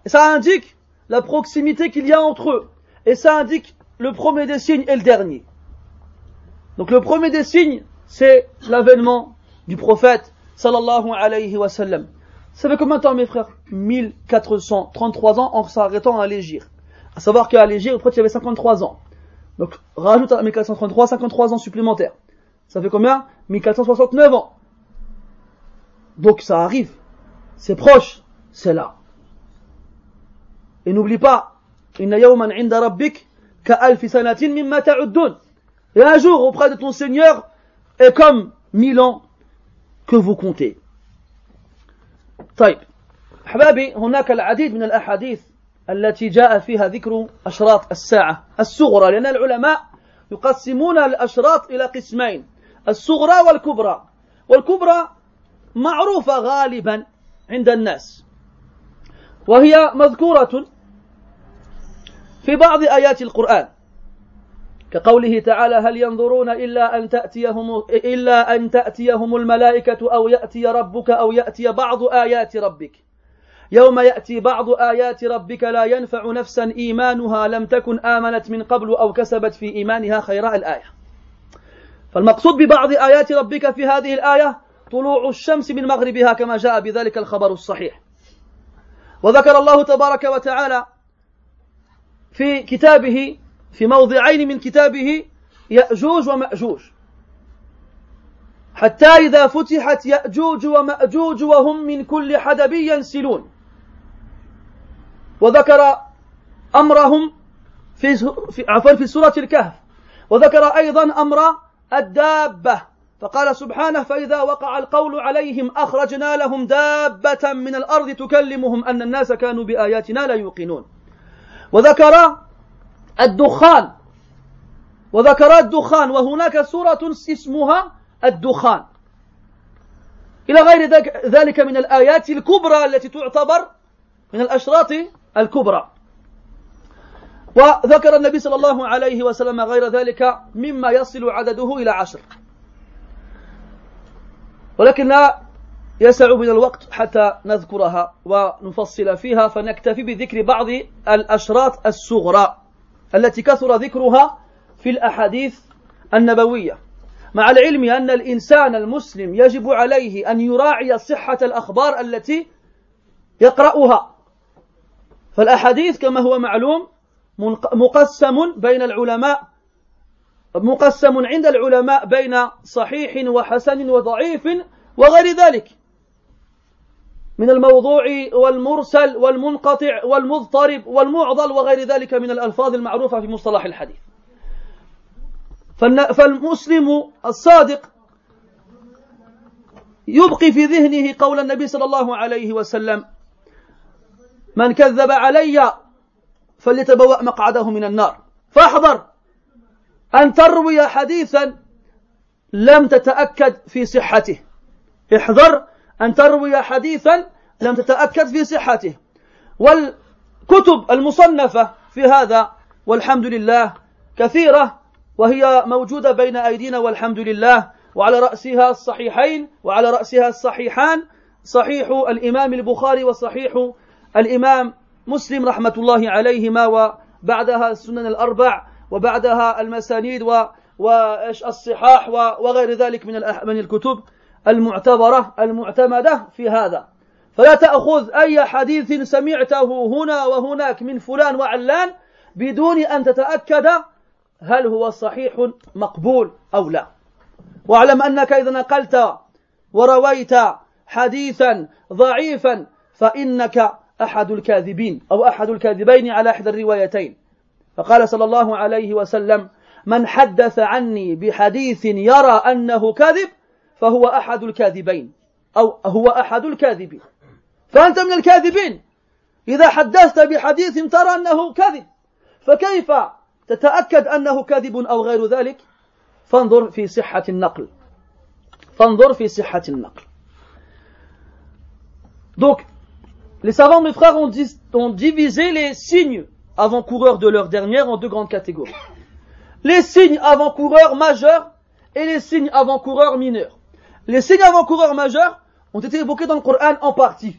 Et ça indique la proximité qu'il y a entre eux. Et ça indique le premier des signes et le dernier. Donc le premier des signes, c'est l'avènement du prophète sallallahu alayhi wa sallam. Ça fait combien de temps mes frères? 1433 ans en s'arrêtant à l'Hégire. À savoir qu'à l'Hégire, le prophète il avait 53 ans. Donc rajoute à 1433, 53 ans supplémentaires. Ça fait combien? 1469 ans. Donc ça arrive. C'est proche. C'est là. Et n'oublie pas, inna yawman 'inda rabbik ka'alfi sanatin mimma ta'uddun. Et un jour auprès de ton Seigneur est comme 1000 ans que vous comptez. طيب أحبابي هناك العديد من الأحاديث التي جاء فيها ذكر أشراط الساعة الصغرى، لأن العلماء يقسمون الأشراط إلى قسمين، الصغرى والكبرى. والكبرى معروفة غالبا عند الناس، وهي مذكورة في بعض آيات القرآن كقوله تعالى هل ينظرون إلا أن تأتيهم الملائكة أو يأتي ربك أو يأتي بعض آيات ربك يوم يأتي بعض آيات ربك لا ينفع نفسا إيمانها لم تكن آمنت من قبل أو كسبت في إيمانها خيرا الآية. فالمقصود ببعض آيات ربك في هذه الآية طلوع الشمس من مغربها كما جاء بذلك الخبر الصحيح. وذكر الله تبارك وتعالى في كتابه في موضعين من كتابه يأجوج ومأجوج حتى إذا فتحت يأجوج ومأجوج وهم من كل حدب ينسلون. وذكر أمرهم في سورة الكهف. وذكر أيضا أمر الدابة فقال سبحانه فإذا وقع القول عليهم أخرجنا لهم دابة من الأرض تكلمهم أن الناس كانوا بآياتنا لا يوقنون. وذكر الدخان وهناك سورة اسمها الدخان إلى غير ذلك من الآيات الكبرى التي تعتبر من الأشراط الكبرى. وذكر النبي صلى الله عليه وسلم غير ذلك مما يصل عدده إلى 10، ولكن لا يسع من الوقت حتى نذكرها ونفصل فيها، فنكتفي بذكر بعض الأشراط الصغرى التي كثر ذكرها في الأحاديث النبوية مع العلم أن الإنسان المسلم يجب عليه أن يراعي صحة الأخبار التي يقرأها. فالأحاديث كما هو معلوم مقسم بين العلماء، مقسم عند العلماء بين صحيح وحسن وضعيف وغير ذلك من الموضوع والمرسل والمنقطع والمضطرب والمعضل وغير ذلك من الألفاظ المعروفة في مصطلح الحديث. فالمسلم الصادق يبقي في ذهنه قول النبي صلى الله عليه وسلم: من كذب علي فليتبوأ مقعده من النار. فاحذر أن تروي حديثا لم تتأكد في صحته. احذر أن تروي حديثا لم تتأكد في صحته. والكتب المصنفة في هذا والحمد لله كثيرة، وهي موجودة بين أيدينا والحمد لله، وعلى رأسها الصحيحين وعلى رأسها الصحيحان، صحيح الإمام البخاري وصحيح الإمام مسلم رحمة الله عليهما، وبعدها السنن الأربع، وبعدها المسانيد والصحاح وغير ذلك من الكتب المعتبرة المعتمدة في هذا. فلا تأخذ أي حديث سمعته هنا وهناك من فلان وعلان بدون أن تتأكد هل هو صحيح مقبول أو لا. واعلم أنك إذا نقلت ورويت حديثا ضعيفا فإنك أحد الكاذبين أو أحد الكاذبين على إحدى الروايتين. فقال صلى الله عليه وسلم: من حدث عني بحديث يرى أنه كذب فهو أحد الكاذبين أو هو أحد الكاذبين. فأنت من الكاذبين إذا حدثت بحديث ترى أنه كذب، فكيف تتأكد أنه كذب أو غير ذلك؟ فانظر في صحة النقل، فانظر في صحة النقل. Donc, les savants, mes frères, ont divisé les signes avant-coureurs de l'heure dernière en deux grandes catégories. Les signes avant-coureurs majeurs et les signes avant-coureurs mineurs. Les signes avant-coureurs majeurs ont été évoqués dans le Coran en partie,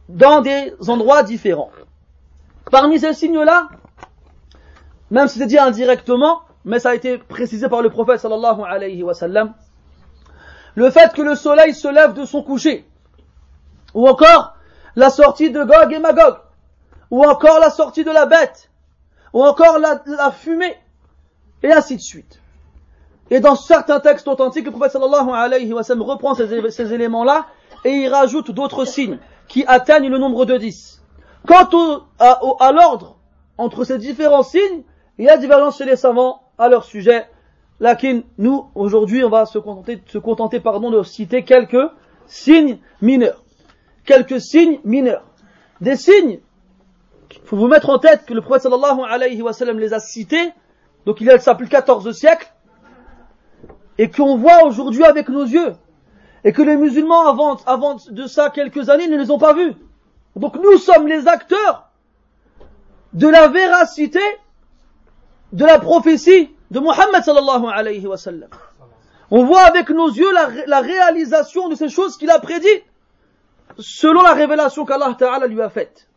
dans des endroits différents. Parmi ces signes-là, même si c'est dit indirectement, mais ça a été précisé par le prophète sallallahu alayhi wa sallam, le fait que le soleil se lève de son coucher, ou encore la sortie de Gog et Magog, ou encore la sortie de la bête, ou encore la fumée, et ainsi de suite. Et dans certains textes authentiques, le prophète sallallahu alayhi wa sallam reprend ces éléments-là et il rajoute d'autres signes qui atteignent le nombre de 10. Quant à l'ordre entre ces différents signes, il y a divergence chez les savants à leur sujet. Lakin, nous, aujourd'hui, on va se contenter de citer quelques signes mineurs. Quelques signes mineurs. Des signes, il faut vous mettre en tête que le prophète sallallahu alayhi wa sallam les a cités, donc il y a ça plus de 14 siècles, et qu'on voit aujourd'hui avec nos yeux, et que les musulmans avant de ça quelques années ne les ont pas vus. Donc nous sommes les acteurs de la véracité de la prophétie de Muhammad sallallahu alayhi wa sallam. On voit avec nos yeux la réalisation de ces choses qu'il a prédit selon la révélation qu'Allah Ta'ala lui a faite.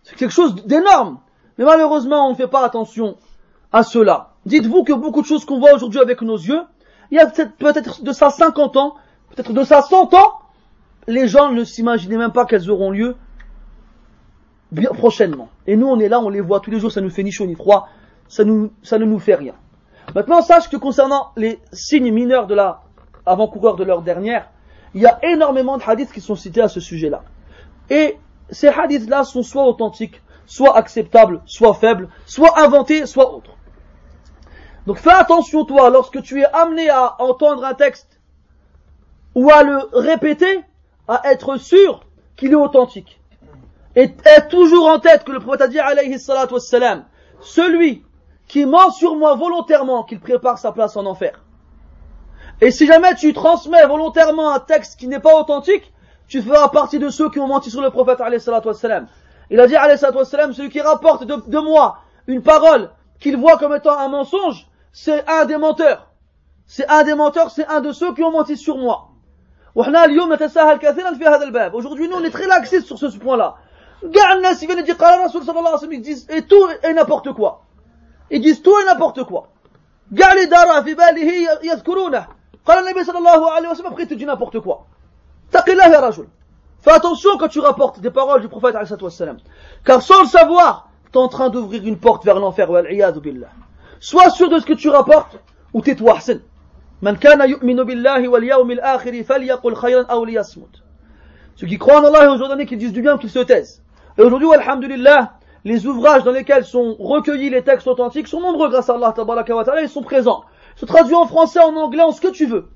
C'est quelque chose d'énorme, mais malheureusement on ne fait pas attention à cela. Dites-vous que beaucoup de choses qu'on voit aujourd'hui avec nos yeux, il y a peut-être de ça 50 ans, peut-être de ça 100 ans, les gens ne s'imaginaient même pas qu'elles auront lieu bien prochainement. Et nous on est là, on les voit tous les jours, ça nous fait ni chaud ni froid, ça ne nous fait rien. Maintenant sache que concernant les signes mineurs de la avant-coureurs de l'heure dernière, il y a énormément de hadiths qui sont cités à ce sujet-là. Et ces hadiths-là sont soit authentiques, soit acceptables, soit faibles, soit inventés, soit autres. Donc fais attention toi, lorsque tu es amené à entendre un texte ou à le répéter, à être sûr qu'il est authentique. Et aie toujours en tête que le prophète a dit alayhi salatu wassalam, celui qui ment sur moi volontairement, qu'il prépare sa place en enfer. Et si jamais tu transmets volontairement un texte qui n'est pas authentique, tu feras partie de ceux qui ont menti sur le prophète alayhi salatu wassalam. Il a dit alayhi salatu wassalam, celui qui rapporte de moi une parole qu'il voit comme étant un mensonge, c'est un des menteurs. C'est un des menteurs, c'est un de ceux qui ont menti sur moi. Aujourd'hui, nous, on est très laxistes sur ce point-là. Ils viennent dire, ils disent et tout et n'importe quoi. ils disent tout et n'importe quoi. قال دار في باله يذكرونه. قال النبي صلى الله عليه وسلم, après tu dis n'importe quoi. Taqillah ya rajul. Fais attention quand tu rapportes des paroles du prophète alayhi salatu wassalam. Car sans le savoir, tu es en train d'ouvrir une porte vers l'enfer. Wal-iyadhu billah. Sois sûr de ce que tu rapportes ou tais-toi. Ahsan. Man kana yu'minu billahi wal yawmil akhir falyaqul khayran aw liyasmut. Ceux qui croient en Allah et au jour dernier, qu'ils disent du bien ou qu'ils se taisent. Et aujourd'hui, alhamdulillah, les ouvrages dans lesquels sont recueillis les textes authentiques sont nombreux grâce à Allah tabaraka wa ta'ala, ils sont présents. Ils sont traduits en français, en anglais, en ce que tu veux.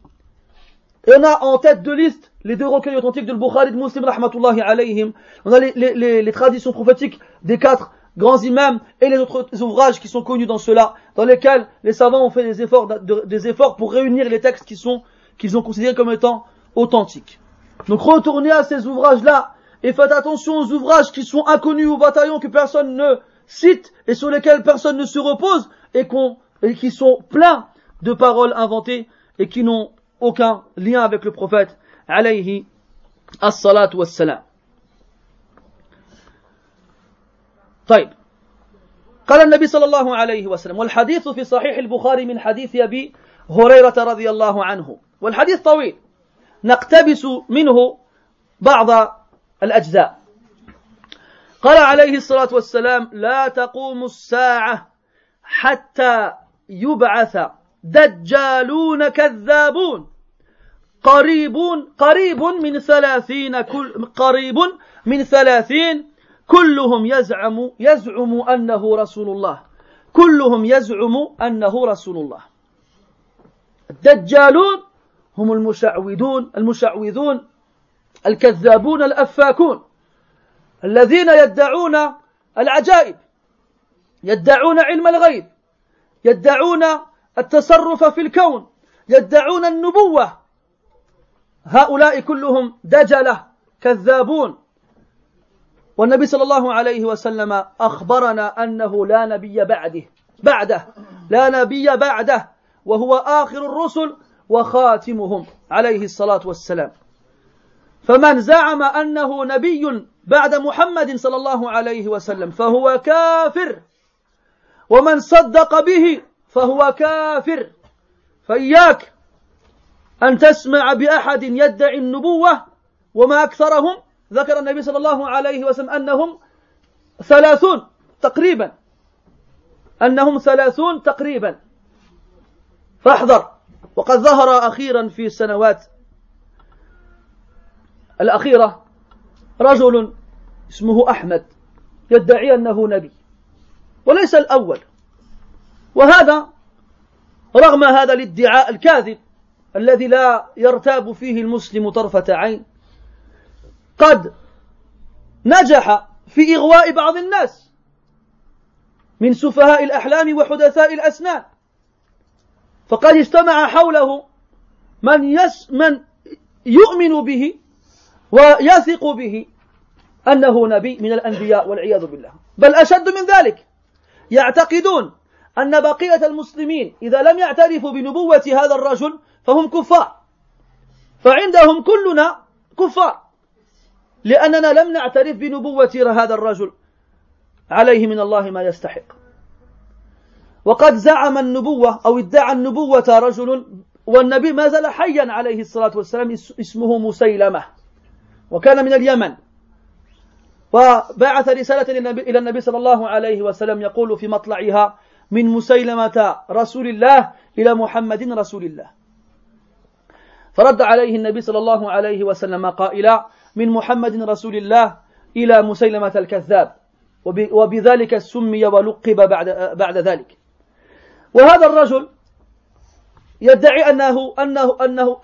Et on a en tête de liste les deux recueils authentiques de Bukhari et de Muslim, rahmatullahi alayhim. On a les traditions prophétiques des 4 grands imams et les autres ouvrages qui sont connus dans cela, dans lesquels les savants ont fait des efforts pour réunir les textes qu'ils ont considérés comme étant authentiques. Donc retournez à ces ouvrages-là et faites attention aux ouvrages qui sont inconnus au bataillon, que personne ne cite et sur lesquels personne ne se repose et qui sont pleins de paroles inventées et qui n'ont aucun lien avec le prophète alayhi as-salatu was-salam. طيب قال النبي صلى الله عليه وسلم والحديث في صحيح البخاري من حديث أبي هريرة رضي الله عنه والحديث طويل نقتبس منه بعض الأجزاء. قال عليه الصلاة والسلام لا تقوم الساعة حتى يبعث دجالون كذابون قريب من 30 كلهم يزعم أنه رسول الله كلهم يزعم أنه رسول الله. الدجالون هم المشعوذون الكذابون الأفاكون الذين يدعون العجائب, يدعون علم الغيب, يدعون التصرف في الكون, يدعون النبوة. هؤلاء كلهم دجلة كذابون. والنبي صلى الله عليه وسلم أخبرنا أنه لا نبي بعده لا نبي بعده وهو آخر الرسل وخاتمهم عليه الصلاة والسلام. فمن زعم أنه نبي بعد محمد صلى الله عليه وسلم فهو كافر, ومن صدق به فهو كافر. فإياك أن تسمع بأحد يدعي النبوة وما أكثرهم. ذكر النبي صلى الله عليه وسلم أنهم 30 تقريبا, فاحذر. وقد ظهر أخيرا في السنوات الأخيرة رجل اسمه أحمد يدعي أنه نبي وليس الأول, وهذا رغم هذا الادعاء الكاذب الذي لا يرتاب فيه المسلم طرفة عين قد نجح في إغواء بعض الناس من سفهاء الأحلام وحدثاء الأسنان, فقد اجتمع حوله من يؤمن به ويثق به أنه نبي من الأنبياء والعياذ بالله. بل أشد من ذلك, يعتقدون أن بقية المسلمين إذا لم يعترفوا بنبوة هذا الرجل فهم كفار, فعندهم كلنا كفار لأننا لم نعترف بنبوة هذا الرجل عليه من الله ما يستحق. وقد زعم النبوة أو ادعى النبوة رجل والنبي ما زال حيا عليه الصلاة والسلام اسمه مسيلمة, وكان من اليمن, وبعث رسالة إلى النبي صلى الله عليه وسلم يقول في مطلعها من مسيلمة رسول الله إلى محمد رسول الله. فرد عليه النبي صلى الله عليه وسلم قائلا من محمد رسول الله إلى مسيلمة الكذاب, وبذلك سمي ولقب بعد ذلك. وهذا الرجل يدعي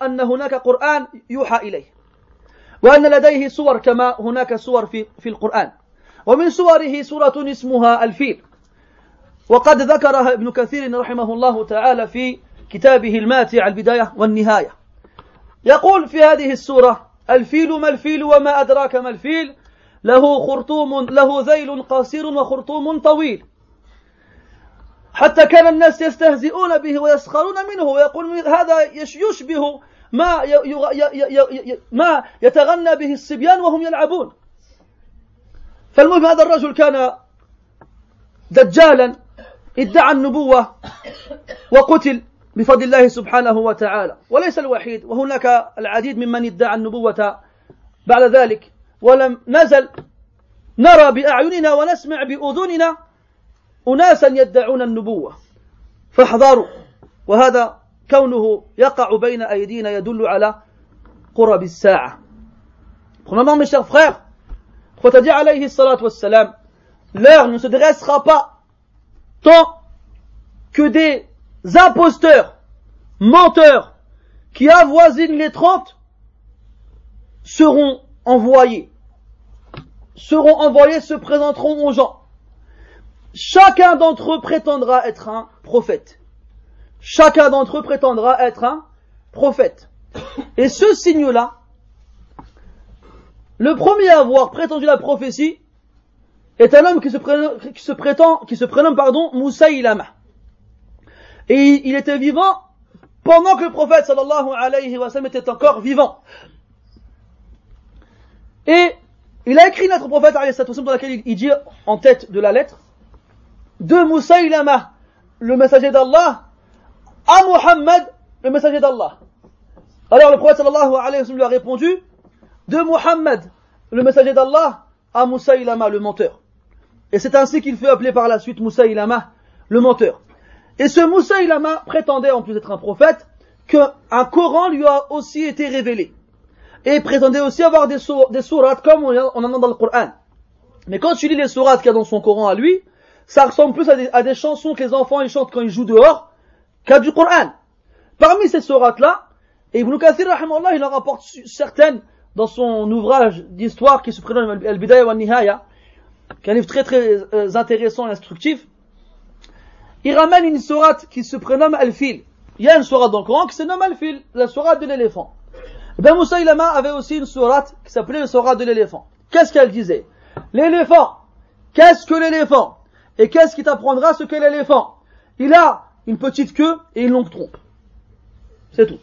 أن هناك قرآن يوحى إليه, وأن لديه صور كما هناك صور في القرآن, ومن صوره سورة اسمها الفيل, وقد ذكرها ابن كثير رحمه الله تعالى في كتابه الماتع البداية والنهاية. يقول في هذه السورة الفيل ما الفيل وما أدراك ما الفيل له ذيل قصير وخرطوم طويل, حتى كان الناس يستهزئون به ويسخرون منه ويقولون هذا يشبه ما يتغنى به الصبيان وهم يلعبون. فالمهم هذا الرجل كان دجالا ادعى النبوة وقتل بفضل الله سبحانه وتعالى، وليس الوحيد، وهناك العديد ممن ادعى النبوة بعد ذلك، ولم نزل نرى بأعيننا ونسمع بأذننا أناسا يدعون النبوة، فاحذروا. وهذا كونه يقع بين أيدينا يدل على قرب الساعة. Premièrement, mes chers frères, le prophète alayhi salatu wassalam, l'heure ne se dressera pas tant que des imposteurs, menteurs, qui avoisinent les 30, seront envoyés, se présenteront aux gens. Chacun d'entre eux prétendra être un prophète. Chacun d'entre eux prétendra être un prophète. Et ce signe-là, le premier à avoir prétendu la prophétie est un homme qui se prénomme Musaylama. Et il était vivant pendant que le prophète sallallahu alayhi wa sallam était encore vivant. Et il a écrit une lettre au prophète alayhi wa sallam dans laquelle il dit en tête de la lettre de Musaylama, le messager d'Allah, à Muhammad, le messager d'Allah. Alors le prophète sallallahu alayhi wa sallam lui a répondu de Muhammad, le messager d'Allah, à Musaylama, le menteur. Et c'est ainsi qu'il fut appelé par la suite Musaylama, le menteur. Et ce Musaylama prétendait, en plus d'être un prophète, qu'un Coran lui a aussi été révélé. Et prétendait aussi avoir des sourates comme on en a dans le Coran. Mais quand tu lis les sourates qu'il y a dans son Coran à lui, ça ressemble plus à des chansons que les enfants ils chantent quand ils jouent dehors, qu'à du Coran. Parmi ces sourates-là, et Ibn Kathir, rahimahullah, il en rapporte certaines dans son ouvrage d'histoire qui se prénomme Al-Bidaya wa Nihaya, qui est un livre très très intéressant et instructif. Il ramène une sourate qui se prénomme Al-Fil. Il y a une sourate dans le Coran qui se nomme Al-Fil, la sourate de l'éléphant. Ben Musaylama avait aussi une sourate qui s'appelait la sourate de l'éléphant. Qu'est-ce qu'elle disait? L'éléphant. Qu'est-ce que l'éléphant? Et qu'est-ce qui t'apprendra ce qu'est l'éléphant? Il a une petite queue et une longue trompe. C'est tout.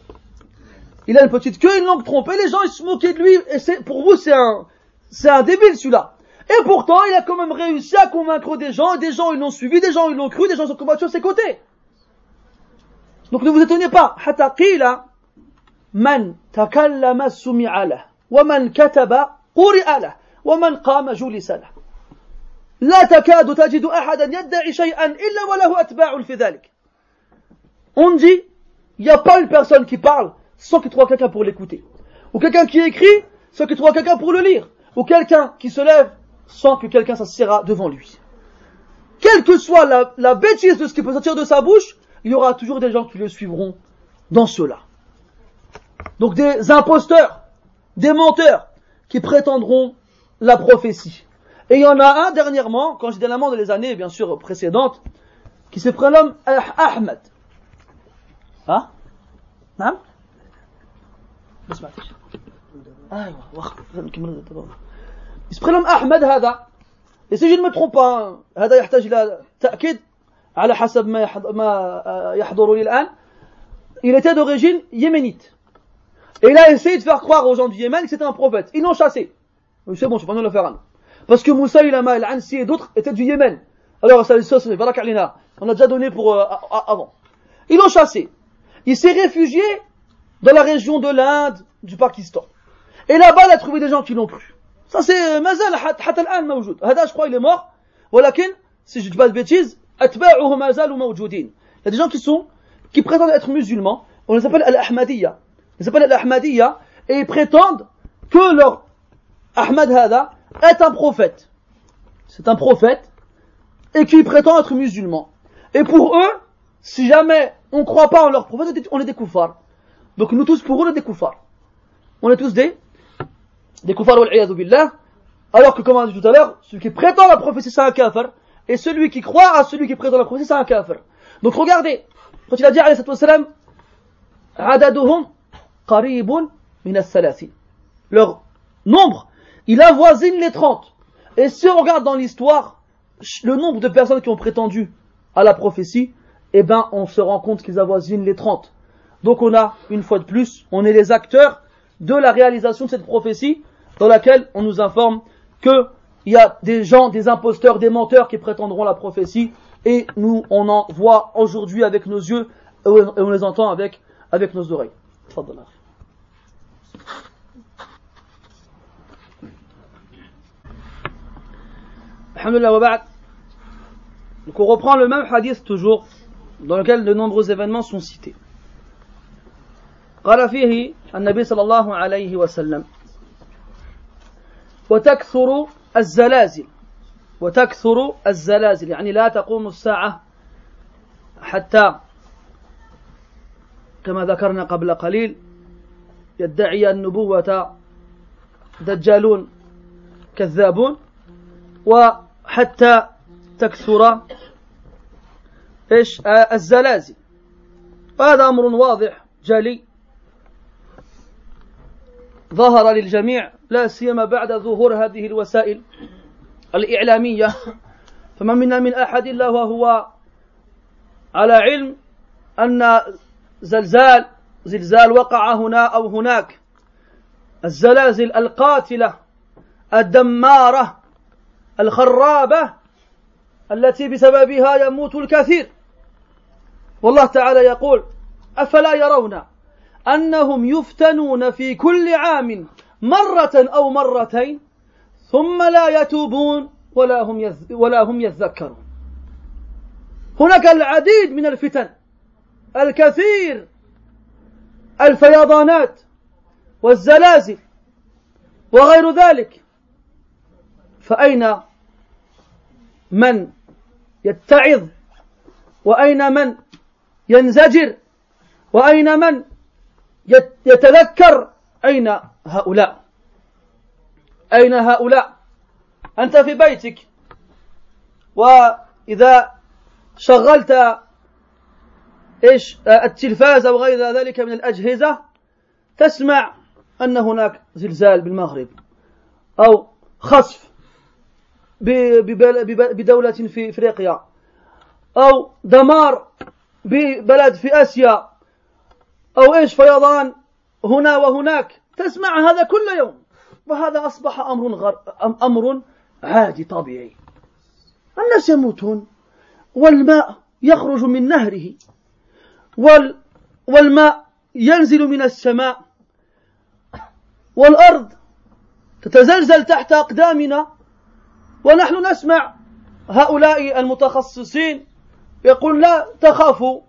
Il a une petite queue et une longue trompe. Et les gens ils se moquaient de lui. Et pour vous c'est un débile celui-là. Et pourtant il a quand même réussi à convaincre des gens. Et des gens ils l'ont suivi, des gens ils l'ont cru, des gens sont combattus à ses côtés. Donc ne vous étonnez pas. Hatta qila man takallama sumi'a lahu wa man kataba quri'a lahu wa man qama julisa lahu. لا تكاد تجد أحدا يدعي شيئا إلا وله أتباع في ذلك. On dit, il n'y a pas une personne qui parle sans qu'il trouve quelqu'un pour l'écouter. Ou quelqu'un qui écrit sans qu'il trouve quelqu'un pour le lire. Ou quelqu'un qui se lève sans que quelqu'un s'assiera devant lui. Quelle que soit la bêtise de ce qui peut sortir de sa bouche, il y aura toujours des gens qui le suivront dans cela. Donc des imposteurs, des menteurs qui prétendront la prophétie. Et il y en a un dernièrement, quand j'étais dernièrement dans les années bien sûr précédentes, qui se prénomme Ahmed. Hein? نعم؟ ما سمعتش. أيوة il se prénomme Ahmed هذا. Et si je ne me trompe pas, هذا يحتاج إلى تأكيد على حسب ما يحضر لي الآن. Il était d'origine yéménite. Et il a essayé de faire croire aux gens du Yémen que c'était un prophète. Ils l'ont chassé. C'est bon, je vais pas nous le faire un. Parce que Musaylama al-Ansi et d'autres étaient du Yémen. Alors ça c'est barak alina. On a déjà donné pour avant. Ils l'ont chassé. Il s'est réfugié dans la région de l'Inde, du Pakistan. Et là-bas, il a trouvé des gens qui l'ont cru. Ça c'est mazal hatta al-an mawjoud. Hada je crois il est mort. Walakin si je dis pas de bêtises, atba'uhu mazal mawjoudin. Il y a des gens qui prétendent être musulmans. On les appelle al-Ahmadiyya. Ils s'appellent al-Ahmadiyya et ils prétendent que leur Ahmad hada est un prophète. C'est un prophète et qui prétend être musulman. Et pour eux, si jamais on ne croit pas en leur prophète, on est des koufars. Donc nous tous, pour eux, on est des koufars. On est tous des koufars wal iyadhu billah. Alors que, comme on a dit tout à l'heure, celui qui prétend la prophétie, c'est un kafir. Et celui qui croit à celui qui prétend la prophétie, c'est un kafir. Donc regardez, quand il a dit alayhi salam, adaduhum qaribun min as-salasin. Leur nombre, il avoisine les 30. Et si on regarde dans l'histoire, le nombre de personnes qui ont prétendu à la prophétie, eh ben, on se rend compte qu'ils avoisinent les 30. Donc on a, une fois de plus, on est les acteurs de la réalisation de cette prophétie, dans laquelle on nous informe qu'il y a des gens, des imposteurs, des menteurs qui prétendront la prophétie, et nous on en voit aujourd'hui avec nos yeux et on les entend avec nos oreilles. Alhamdulillah wa ba'd. Donc on reprend le même hadith toujours, dans lequel de nombreux événements sont cités. قال فيه النبي صلى الله عليه وسلم وتكثر الزلازل يعني لا تقوم الساعة حتى كما ذكرنا قبل قليل يدعي النبوة دجالون كذابون وحتى تكثر الزلازل. هذا أمر واضح جلي ظهر للجميع لا سيما بعد ظهور هذه الوسائل الإعلامية، فما منا من أحد إلا وهو على علم أن زلزال وقع هنا أو هناك، الزلازل القاتلة الدمارة الخرابة التي بسببها يموت الكثير. والله تعالى يقول أفلا يرون أنهم يفتنون في كل عام مرة أو مرتين ثم لا يتوبون ولا هم يذكرون. هناك العديد من الفتن، الكثير، الفيضانات والزلازل وغير ذلك، فأين من يتعظ وأين من ينزجر وأين من يتذكر؟ أين هؤلاء؟ أنت في بيتك وإذا شغلت التلفاز أو غير ذلك من الأجهزة تسمع أن هناك زلزال بالمغرب أو خسف بدولة في إفريقيا أو دمار ببلد في آسيا أو فيضان هنا وهناك، تسمع هذا كل يوم، وهذا أصبح أمر عادي طبيعي. الناس يموتون والماء يخرج من نهره والماء ينزل من السماء والأرض تتزلزل تحت أقدامنا، ونحن نسمع هؤلاء المتخصصين يقول لا تخافوا،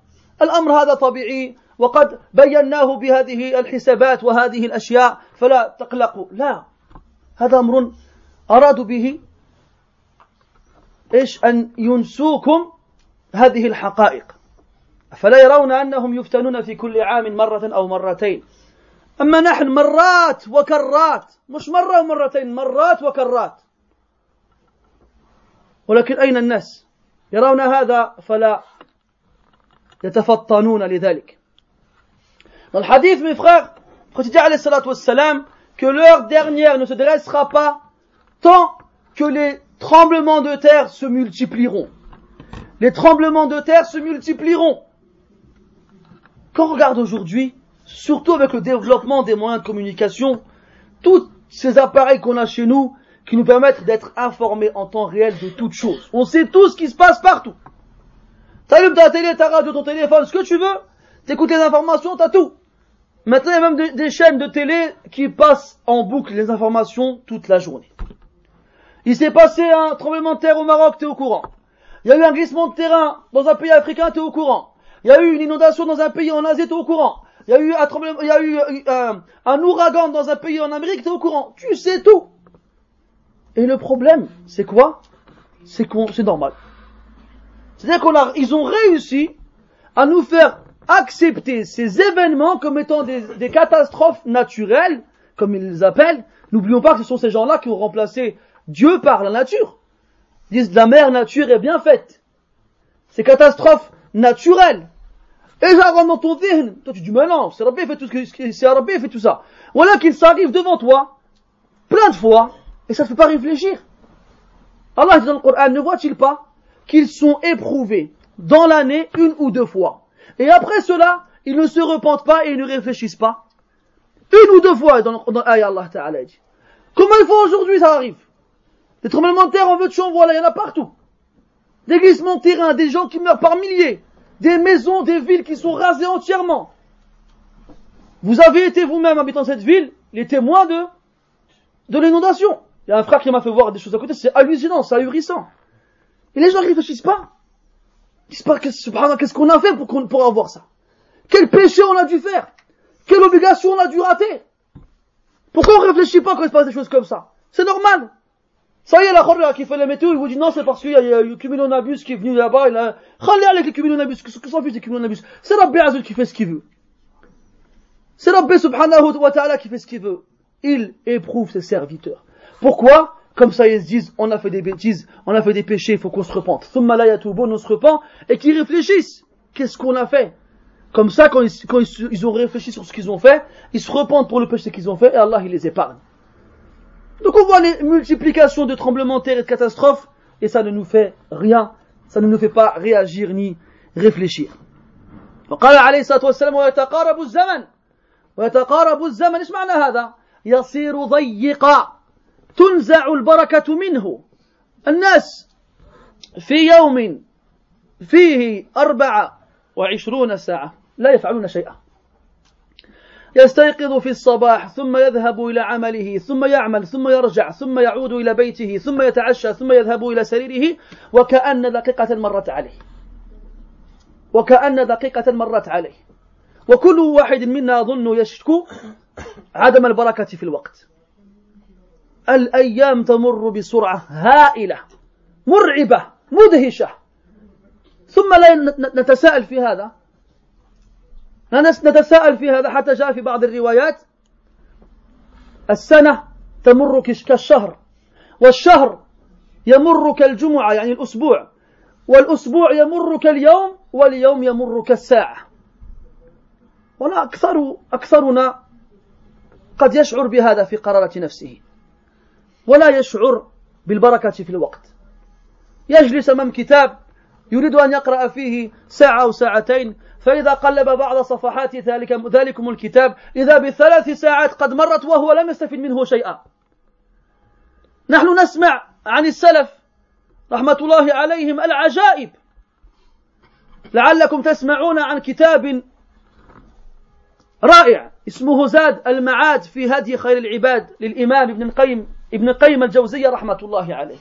الأمر هذا طبيعي وقد بيناه بهذه الحسابات وهذه الأشياء فلا تقلقوا. لا، هذا أمر أرادوا به أن ينسوكم هذه الحقائق. فلا يرون أنهم يفتنون في كل عام مرة أو مرتين، أما نحن مرات وكرات، مش مرة ومرتين، مرات وكرات. ولكن أين الناس يرون هذا فلا يتفطنون لذلك. Dans le hadith, mes frères, le prophète alayhi salatu wassalam, que l'heure dernière ne se dressera pas tant que les tremblements de terre se multiplieront. Les tremblements de terre se multiplieront. Quand on regarde aujourd'hui, surtout avec le développement des moyens de communication, tous ces appareils qu'on a chez nous, qui nous permettent d'être informés en temps réel de toutes choses. On sait tout ce qui se passe partout. T'allumes ta télé, ta radio, ton téléphone, ce que tu veux, t'écoutes les informations, t'as tout. Maintenant, il y a même des chaînes de télé qui passent en boucle les informations toute la journée. Il s'est passé un tremblement de terre au Maroc, t'es au courant. Il y a eu un glissement de terrain dans un pays africain, t'es au courant. Il y a eu une inondation dans un pays en Asie, t'es au courant. Il y a eu un ouragan dans un pays en Amérique, t'es au courant. Tu sais tout. Et le problème, c'est quoi? C'est normal. C'est-à-dire qu'ils ont réussi à nous faire accepter ces événements comme étant des catastrophes naturelles, comme ils les appellent. N'oublions pas que ce sont ces gens-là qui ont remplacé Dieu par la nature. Ils disent la mère nature est bien faite. Ces catastrophes naturelles. Et ça rentre dans ton dhihn. Toi tu dis mais non, c'est Rabbi fait tout ça. Voilà qu'il s'arrive devant toi plein de fois et ça ne fait pas réfléchir. Allah dit dans le Coran, ne voit-il pas qu'ils sont éprouvés dans l'année 1 ou 2 fois. Et après cela, ils ne se repentent pas et ils ne réfléchissent pas. 1 ou 2 fois dans l'ayah Allah Ta'ala dit. Comment il faut aujourd'hui ça arrive? Des tremblements de terre en veux-tu en voilà, il y en a partout. des glissements de terrain, des gens qui meurent par milliers, des maisons, des villes qui sont rasées entièrement. Vous avez été vous-même habitant cette ville, les témoins de l'inondation. Il y a un frère qui m'a fait voir des choses à côté, c'est hallucinant, c'est ahurissant. Et les gens ne réfléchissent pas. Ils disent pas, qu'est-ce qu'on a fait pour avoir ça? Quel péché on a dû faire? Quelle obligation on a dû rater? Pourquoi on ne réfléchit pas quand il se passe des choses comme ça? C'est normal. Ça y est, la khorra qui fait la météo, il vous dit non, c'est parce qu'il y a le cumulonabus qui est venu là-bas, il a, khalé avec le cumulonabus, qu'est-ce que s'en fiche des cumulonabus? C'est Rabbi Azul qui fait ce qu'il veut. C'est Rabbi subhanahu wa ta'ala qui fait ce qu'il veut. Il éprouve ses serviteurs. Pourquoi? Comme ça, ils se disent, on a fait des bêtises, on a fait des péchés, il faut qu'on se repente. Thumma la yatubu, on se repent, et qu'ils réfléchissent. Qu'est-ce qu'on a fait? Comme ça, quand ils ont réfléchi sur ce qu'ils ont fait, ils se repentent pour le péché qu'ils ont fait, et Allah, il les épargne. Donc on voit les multiplications de tremblements de terre et de catastrophes, et ça ne nous fait rien, ça ne nous fait pas réagir ni réfléchir. وقال عليه الصلاة والسلام ويتقارب الزمن إيش معنى هذا؟ يصير ضيقا تنزع البركة منه. الناس في يوم فيه 24 ساعة لا يفعلون شيئا. يستيقظ في الصباح ثم يذهب إلى عمله ثم يعمل ثم يرجع ثم يعود إلى بيته ثم يتعشى ثم يذهب إلى سريره وكأن دقيقة مرت عليه. وكأن دقيقة مرت عليه. وكل واحد منا أظن يشكو عدم البركة في الوقت. الأيام تمر بسرعة هائلة مرعبة مدهشة. ثم لا نتساءل في هذا. نتساءل في هذا حتى جاء في بعض الروايات السنة تمر كالشهر والشهر يمر كالجمعة يعني الأسبوع والأسبوع يمر كاليوم واليوم يمر كالساعة. ولا أكثرنا قد يشعر بهذا في قرارة نفسه ولا يشعر بالبركة في الوقت. يجلس أمام كتاب يريد أن يقرأ فيه ساعة أو ساعتين فإذا قلب بعض صفحات ذلكم الكتاب إذا ب3 ساعات قد مرت وهو لم يستفد منه شيئا. نحن نسمع عن السلف رحمة الله عليهم العجائب. لعلكم تسمعون عن كتاب رائع اسمه زاد المعاد في هدي خير العباد للإمام ابن قيم الجوزية رحمة الله عليه.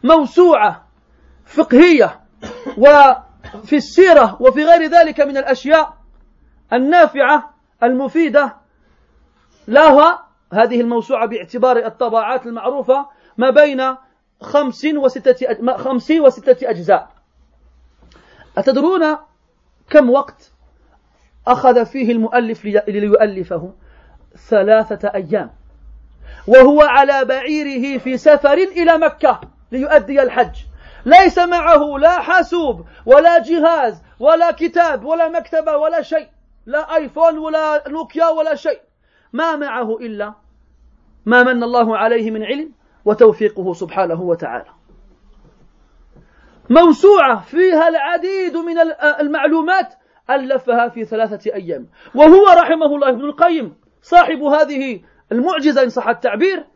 موسوعة فقهية وفي السيرة وفي غير ذلك من الأشياء النافعة المفيدة لها. هذه الموسوعة باعتبار الطباعات المعروفة ما بين 5 و6 أجزاء. أتدرون كم وقت أخذ فيه المؤلف ليؤلفه؟ 3 أيام وهو على بعيره في سفر إلى مكة ليؤدي الحج. ليس معه لا حاسوب ولا جهاز ولا كتاب ولا مكتبة ولا شيء، لا آيفون ولا نوكيا ولا شيء. ما معه إلا ما من الله عليه من علم وتوفيقه سبحانه وتعالى. موسوعة فيها العديد من المعلومات ألفها في 3 أيام. وهو رحمه الله ابن القيم صاحب هذه المعجزة إن صح التعبير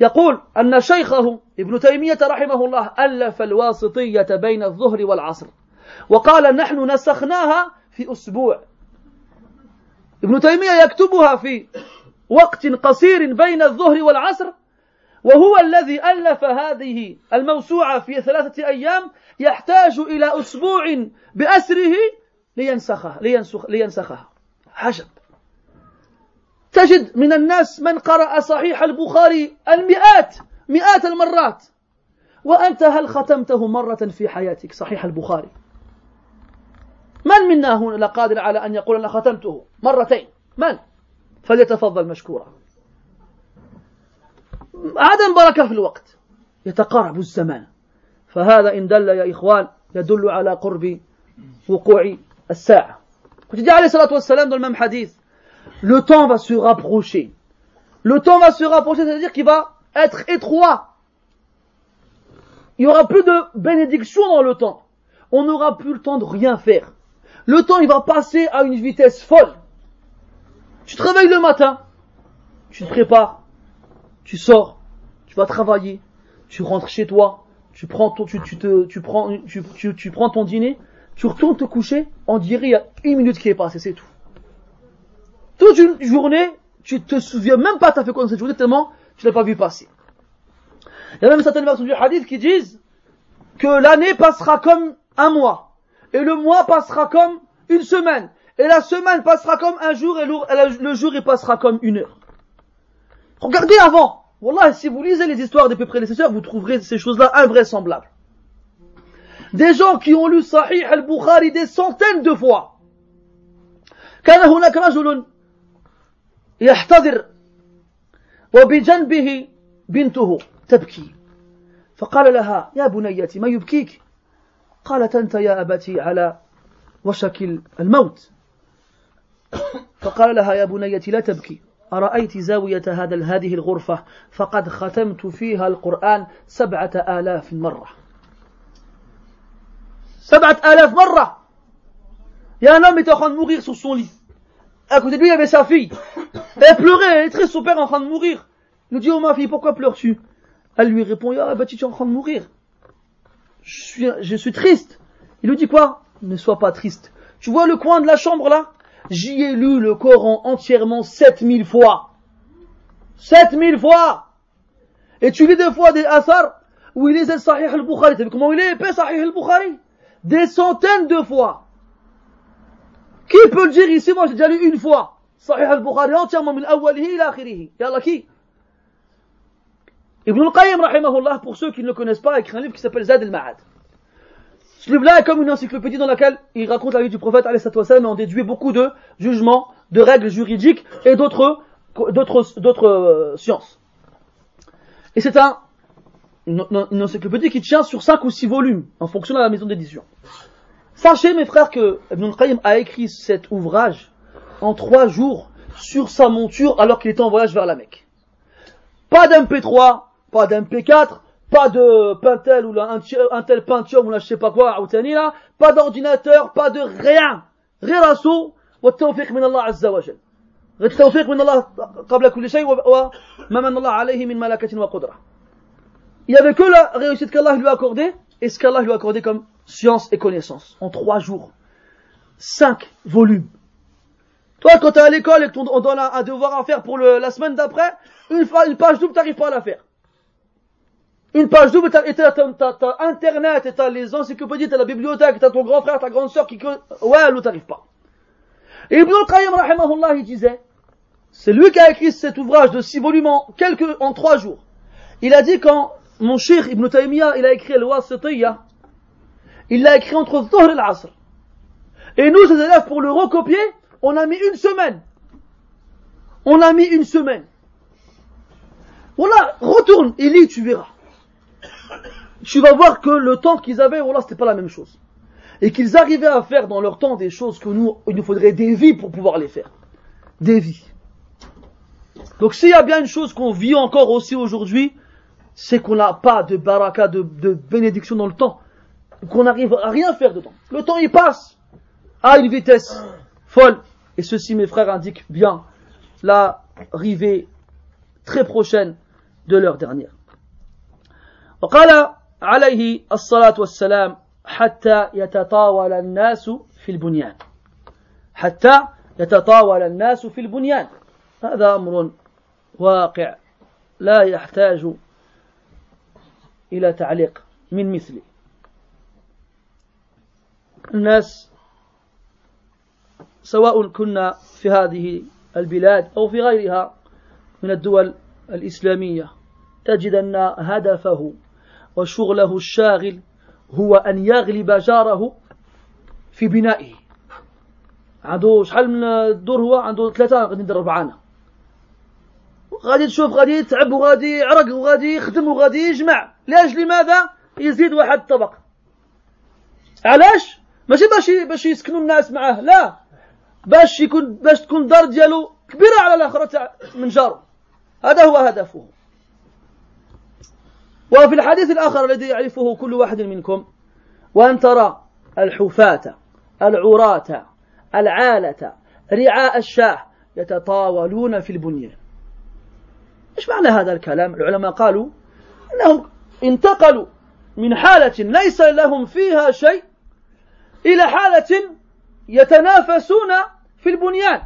يقول أن شيخه ابن تيمية رحمه الله ألف الواسطية بين الظهر والعصر وقال نحن نسخناها في أسبوع. ابن تيمية يكتبها في وقت قصير بين الظهر والعصر وهو الذي ألف هذه الموسوعة في 3 أيام يحتاج إلى أسبوع بأسره لينسخها. عجب. تجد من الناس من قرأ صحيح البخاري مئات المرات وأنت هل ختمته مرة في حياتك صحيح البخاري؟ من منا هنا قادر على أن يقول أنا ختمته 2 من؟ فليتفضل مشكورا. عدم بركة في الوقت. يتقارب الزمان فهذا إن دل يا إخوان يدل على قرب وقوع الساعة. كنت عليه الصلاة والسلام dans le même hadith, le temps va se rapprocher. Le temps va se rapprocher, c'est-à-dire qu'il va être étroit. Il n'y aura plus de bénédiction dans le temps. On n'aura plus le temps de rien faire. Le temps, il va passer à une vitesse folle. Tu te réveilles le matin, tu te prépares, tu sors, tu vas travailler, tu rentres chez toi, tu prends ton dîner, tu retournes te coucher, on dirait il y a 1 minute qui est passée, c'est tout. Toute une journée, tu te souviens même pas t'as fait quoi dans cette journée tellement tu l'as pas vu passer. Il y a même certaines versions du hadith qui disent que l'année passera comme un mois, et le mois passera comme une semaine, et la semaine passera comme un jour, et le jour il passera comme 1 heure. Regardez avant. Wallah, si vous lisez les histoires des prédécesseurs, vous trouverez ces choses-là invraisemblables. Des gens qui ont lu Sahih al-Bukhari des centaines de fois. كان هناك رجل يحتضر وبجنبه بنته تبكي فقال لها يا بنيتي ما يبكيك قالت أنت يا أبتي على وشك الموت فقال لها يا بنيتي لا تبكي أرأيت زاوية هذه الغرفة فقد ختمت فيها القرآن 7000 مرة 7000 مرة. Il y a un homme qui était en train de mourir sur son lit. À côté de lui, il y avait sa fille. Elle pleurait, elle est triste, son père est en train de mourir. Il lui dit, oh ma fille, pourquoi pleures-tu? Elle lui répond, ah bah tu es en train de mourir. Je suis triste. Il lui dit quoi? Ne sois pas triste. Tu vois le coin de la chambre là? J'y ai lu le Coran entièrement 7000 fois. 7000 fois. Et tu lis des fois des athars où il lisait Sahih al-Bukhari. T'as vu comment il est épais Sahih al-Bukhari? Des centaines de fois. Qui peut le dire ici? Moi j'ai déjà lu une fois Sahih al-Bukhari entièrement min awwalihi ila akhirihi. Yallah qui? Ibn al-Qayyim rahimahullah, pour ceux qui ne le connaissent pas, a écrit un livre qui s'appelle Zad al-Ma'ad. Ce livre-là est comme une encyclopédie dans laquelle il raconte la vie du prophète alayhi salatu wassalam, et on déduit beaucoup de jugements, de règles juridiques et d'autres sciences. Et c'est une encyclopédie qui tient sur 5 ou 6 volumes en fonction de la maison d'édition. Sachez mes frères que Ibn al-Qayyim a écrit cet ouvrage en 3 jours sur sa monture alors qu'il était en voyage vers la Mecque. Pas d'MP3, pas d'MP4, pas de Pentel ou un tel Pentium ou là je sais pas quoi, pas d'ordinateur, pas de rien. Ghirasu wa tawfiq min Allah azza wa jal. التوفيق من الله قبل كل شيء وما من الله عليه من ملكة وقدرة. Il y avait que la réussite qu'Allah lui a accordée et ce qu'Allah lui a accordé comme science et connaissance en 3 jours. 5 volumes. Toi, quand tu es à l'école et qu'on donne un devoir à faire pour la semaine d'après, une page double, tu n'arrives pas à la faire. Une page double, et t'as Internet, et t'as les encyclopédies, t'as la bibliothèque, t'as ton grand frère, ta grande sœur qui... Ouais, l'autre t'arrives pas. Et Ibn al-Qayyim, rahimahullah, il disait, c'est lui qui a écrit cet ouvrage de 6 volumes en 3 jours. Il a dit quand mon cheikh Ibn Taymiyyah, il a écrit Al-Wasitiyya, il l'a écrit entre Dhuhr et l'Asr. Et nous, ses élèves, pour le recopier, on a mis 1 semaine. On a mis 1 semaine. Voilà, retourne et lis, tu verras. Tu vas voir que le temps qu'ils avaient, voilà, c'était pas la même chose. Et qu'ils arrivaient à faire dans leur temps des choses que nous, il nous faudrait des vies pour pouvoir les faire. Des vies. Donc s'il y a bien une chose qu'on vit encore aussi aujourd'hui, c'est qu'on n'a pas de baraka, de bénédiction dans le temps. Qu'on n'arrive à rien faire dedans. Le temps il passe à une vitesse folle. Et ceci, mes frères, indique bien l'arrivée très prochaine de l'heure dernière. وقال عليه الصلاة والسلام حتى يتطاول الناس في البنيان حتى يتطاول الناس في البنيان هذا أمر واقع لا يحتاج إلى تعليق من مثله. الناس سواء كنا في هذه البلاد أو في غيرها من الدول الإسلامية تجد أن هدفه وشغله الشاغل هو أن يغلب جاره في بنائه. عنده شحال من الدور؟ هو عنده 3 غادي ندير 4. غادي تشوف غادي يتعب وغادي يعرق وغادي يخدم وغادي يجمع لأجل ماذا؟ يزيد واحد الطبق. علاش؟ ماشي باش يسكنوا الناس معاه، لا، باش تكون الدار ديالو كبيرة على الآخرة من جاره. هذا هو هدفه. وفي الحديث الآخر الذي يعرفه كل واحد منكم وأن ترى الحفاة العراة العالة رعاء الشاه يتطاولون في البنيان. إيش معنى هذا الكلام؟ العلماء قالوا أنهم انتقلوا من حالة ليس لهم فيها شيء إلى حالة يتنافسون في البنيان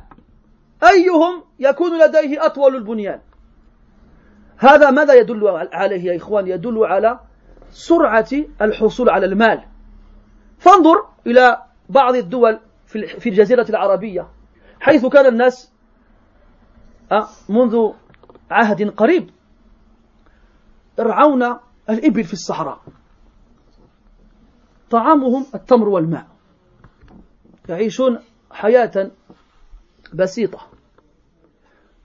أيهم يكون لديه أطول البنيان. هذا ماذا يدل عليه يا إخوان؟ يدل على سرعة الحصول على المال. فانظر إلى بعض الدول في الجزيرة العربية حيث كان الناس منذ عهد قريب يرعون الإبل في الصحراء، طعامهم التمر والماء، يعيشون حياة بسيطة.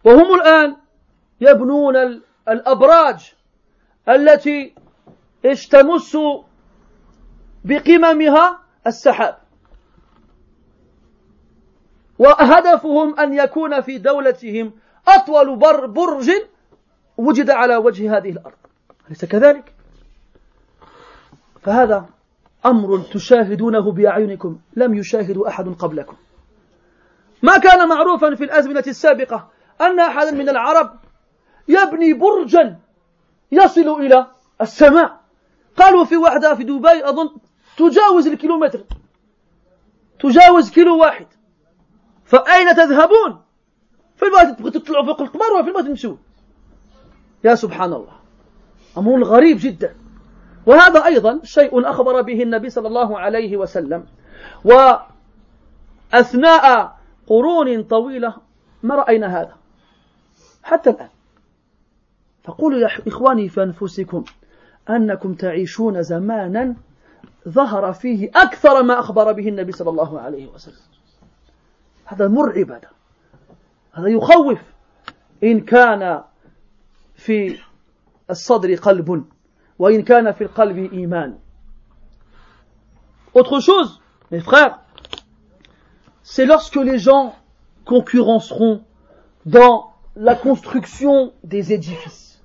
وهم الآن يبنون الأبراج التي تمس بقممها السحاب، وهدفهم أن يكون في دولتهم أطول برج وجد على وجه هذه الأرض، أليس كذلك؟ فهذا أمر تشاهدونه بأعينكم لم يشاهد أحد قبلكم. ما كان معروفا في الأزمنة السابقة أن أحدا من العرب يبني برجا يصل إلى السماء. قالوا في واحدة في دبي أظن تجاوز الكيلومتر، تجاوز كيلو واحد. فأين تذهبون؟ في الوقت تبغوا تطلعوا فوق القمر وفي الوقت تمشوا. يا سبحان الله، أمر غريب جدا. وهذا أيضا شيء أخبر به النبي صلى الله عليه وسلم، وأثناء قرون طويلة ما رأينا هذا حتى الآن. فقولوا يا إخواني في أنفسكم أنكم تعيشون زمانا ظهر فيه أكثر ما أخبر به النبي صلى الله عليه وسلم. هذا مرعب، هذا يخوف إن كان في الصدر قلب وإن كان في القلب إيمان. Autre chose, mes frères, c'est lorsque les gens concurrenceront dans la construction des édifices.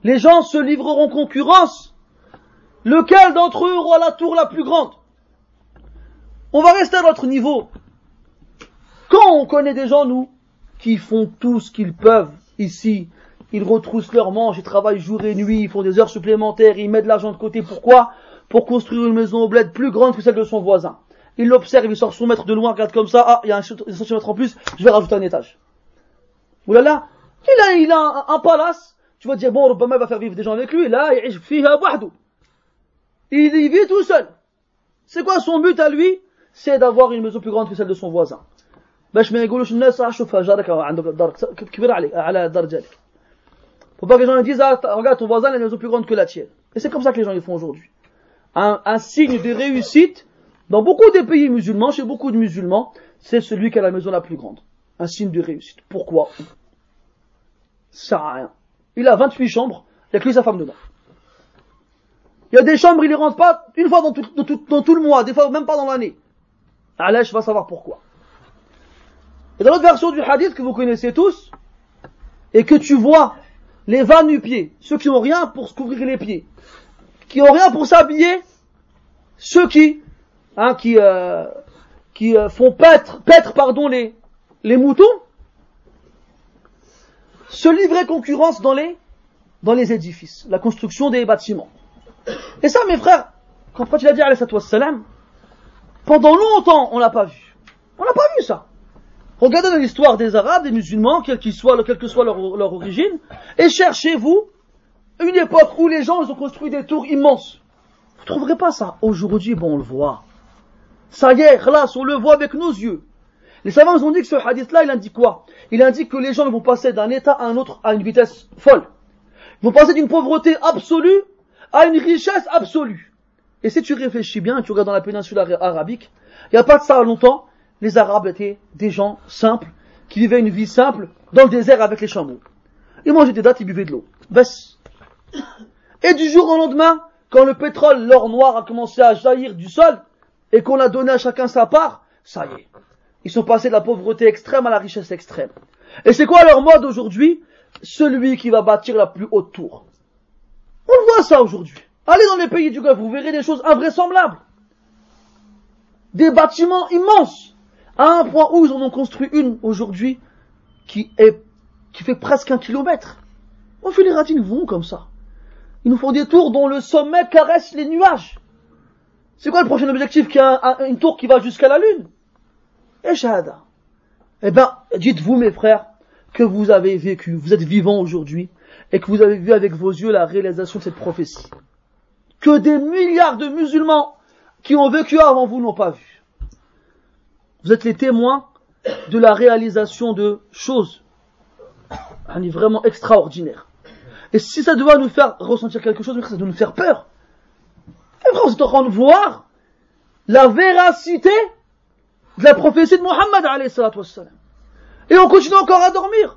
Les gens se livreront concurrence. Lequel d'entre eux aura la tour la plus grande? On va rester à notre niveau. Quand on connaît des gens, nous, qui font tout ce qu'ils peuvent ici, ils retroussent leurs manches, ils travaillent jour et nuit, ils font des heures supplémentaires, ils mettent de l'argent de côté. Pourquoi? Pour construire une maison au bled plus grande que celle de son voisin. Il l'observe, il sort son mètre de loin, regarde comme ça, ah, il y a un centimètre en plus, je vais rajouter un étage. Oulala, il a un palace, tu vas te dire, bon, Obama va faire vivre des gens avec lui, là, il y vit tout seul. C'est quoi son but à lui? C'est d'avoir une maison plus grande que celle de son voisin. باش ما يقولوش الناس شوف جارك عندك دار كبيرة عليك على دار جارك. Faut pas que les gens disent regarde ton voisin il a une maison plus grande que la tienne. Et c'est comme ça que les gens ils font aujourd'hui. Un signe de réussite dans beaucoup des pays musulmans, chez beaucoup de musulmans, c'est celui qui a la maison la plus grande. Un signe de réussite. Pourquoi? Ça sert à rien. Il a 28 chambres, il y a que lui et sa femme dedans. Il y a des chambres, il ne rentre pas une fois dans tout le mois, des fois même pas dans l'année. Allah, je vais savoir pourquoi. Et dans l'autre version du hadith que vous connaissez tous, et que tu vois les va nu-pieds, ceux qui n'ont rien pour se couvrir les pieds, qui n'ont rien pour s'habiller, ceux qui font paître les moutons, se livrer concurrence dans les édifices, la construction des bâtiments. Et ça, mes frères, quand il a dit alayhi salatu wassalam, pendant longtemps, on l'a pas vu. On n'a pas vu ça. Regardez dans l'histoire des Arabes, des musulmans, quelle que soit leur origine, et cherchez-vous une époque où les gens ils ont construit des tours immenses. Vous ne trouverez pas ça. Aujourd'hui, bon, on le voit. Ça y est, là, on le voit avec nos yeux. Les savants nous ont dit que ce hadith-là, il indique quoi? Il indique que les gens vont passer d'un état à un autre à une vitesse folle. Ils vont passer d'une pauvreté absolue à une richesse absolue. Et si tu réfléchis bien, tu regardes dans la péninsule arabique, il n'y a pas de ça longtemps, les Arabes étaient des gens simples, qui vivaient une vie simple, dans le désert avec les chameaux. Ils mangeaient des dattes, ils buvaient de l'eau. Bess. Et du jour au lendemain, quand le pétrole, l'or noir a commencé à jaillir du sol, et qu'on a donné à chacun sa part, ça y est. Ils sont passés de la pauvreté extrême à la richesse extrême. Et c'est quoi leur mode aujourd'hui? Celui qui va bâtir la plus haute tour. On le voit ça aujourd'hui. Allez dans les pays du Golfe, vous verrez des choses invraisemblables. Des bâtiments immenses. À un point où ils en ont construit une aujourd'hui qui fait presque 1 kilomètre. On fait les ratines vont comme ça. Ils nous font des tours dont le sommet caresse les nuages. C'est quoi le prochain objectif? Qu'il y a une tour qui va jusqu'à la lune? Et shahada. Eh ben, dites-vous mes frères, que vous avez vécu, vous êtes vivants aujourd'hui, et que vous avez vu avec vos yeux la réalisation de cette prophétie. Que des milliards de musulmans qui ont vécu avant vous n'ont pas vu. Vous êtes les témoins de la réalisation de choses vraiment extraordinaires. Et si ça doit nous faire ressentir quelque chose, ça doit nous faire peur. Et vous êtes en train de voir la véracité de la prophétie de Mohammed alayhi salatu wassalam. Et on continue encore à dormir.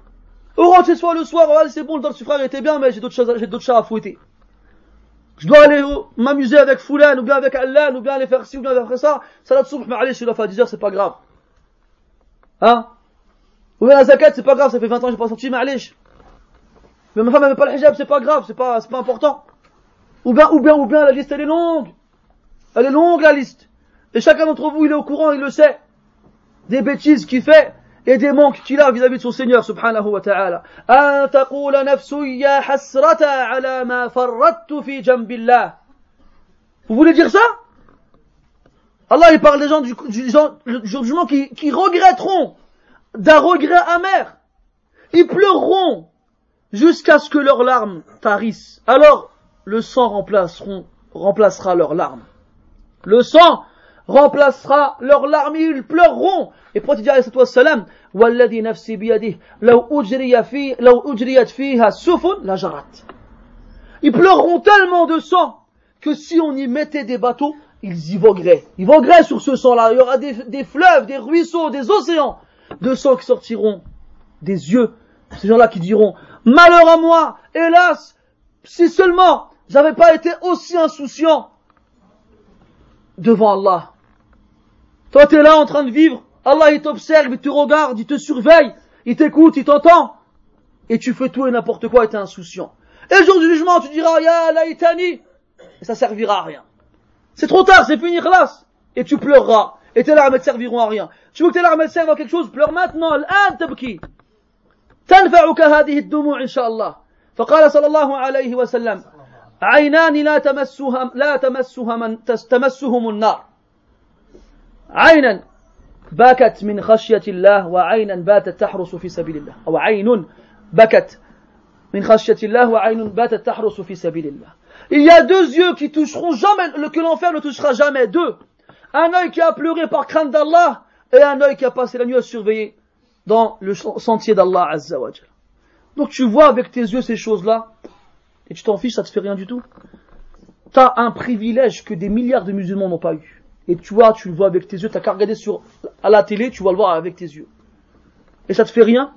On rentre chez soi le soir, oh, c'est bon, le dars du frère était bien, mais j'ai d'autres chats à fouetter. Je dois aller m'amuser avec Foulan, ou bien avec Allah, ou bien aller faire ci, ou bien aller faire ça. Salat soubh, mais allez, je suis là à 10h, c'est pas grave. Hein? Ou bien la zakat, c'est pas grave, ça fait 20 ans que j'ai pas sorti, mais allez. Mais ma femme n'avait pas le hijab, c'est pas grave, c'est pas important. Ou bien, la liste, elle est longue. Elle est longue, la liste. Et chacun d'entre vous, il est au courant, il le sait. Des bêtises qu'il fait, et des manques qu'il a vis-à-vis de son Seigneur, subhanahu wa ta'ala. An taqula nafsu ya hasrata ala ma farrattu fi jambillah. Vous voulez dire ça? Allah, il parle des gens du jour du jugement qui regretteront d'un regret amer. Ils pleureront jusqu'à ce que leurs larmes tarissent. Alors, le sang remplacera leurs larmes. Le sang remplacera leurs larmes et ils pleureront. Et prophète dit alayhi salam, walladhi nafsi biyadihi, law ujriyat fiha sufun la jarat. Ils pleureront tellement de sang que si on y mettait des bateaux, ils y vogueraient. Ils vogueraient sur ce sang-là. Il y aura des fleuves, des ruisseaux, des océans de sang qui sortiront des yeux. Ces gens-là qui diront, malheur à moi, hélas, si seulement j'avais pas été aussi insouciant devant Allah. Toi, t'es là en train de vivre. Allah, il t'observe, il te regarde, il te surveille, il t'écoute, il t'entend. Et tu fais tout et n'importe quoi et t'es insouciant. Et le jour du jugement, tu diras, ya laïtani. Et ça servira à rien. C'est trop tard, c'est fini, khlas. Et tu pleureras. Et tes larmes ne te serviront à rien. Tu veux que tes larmes te servent à quelque chose? Pleure maintenant. Al-an tabki. تنفعك هذه الدموع إن شاء الله. فقال صلى الله عليه وسلم عينان لا تمسهم النار. عينا بكت من خشية الله وعينا باتت تحرس في سبيل الله. أو عين بكت من خشية الله وعين باتت تحرس في سبيل الله. Il y a deux yeux qui toucheront jamais, que l'enfer ne touchera jamais. Deux. Un œil qui a pleuré par crainte d'Allah et un œil qui a passé la nuit à surveiller dans le sentier d'Allah Azza wa Jalla. Donc tu vois avec tes yeux ces choses-là et tu t'en fiches, ça te fait rien du tout. Tu as un privilège que des milliards de musulmans n'ont pas eu. Et tu le vois avec tes yeux, tu n'as qu'à regarder à la télé, tu vas le voir avec tes yeux. Et ça te fait rien?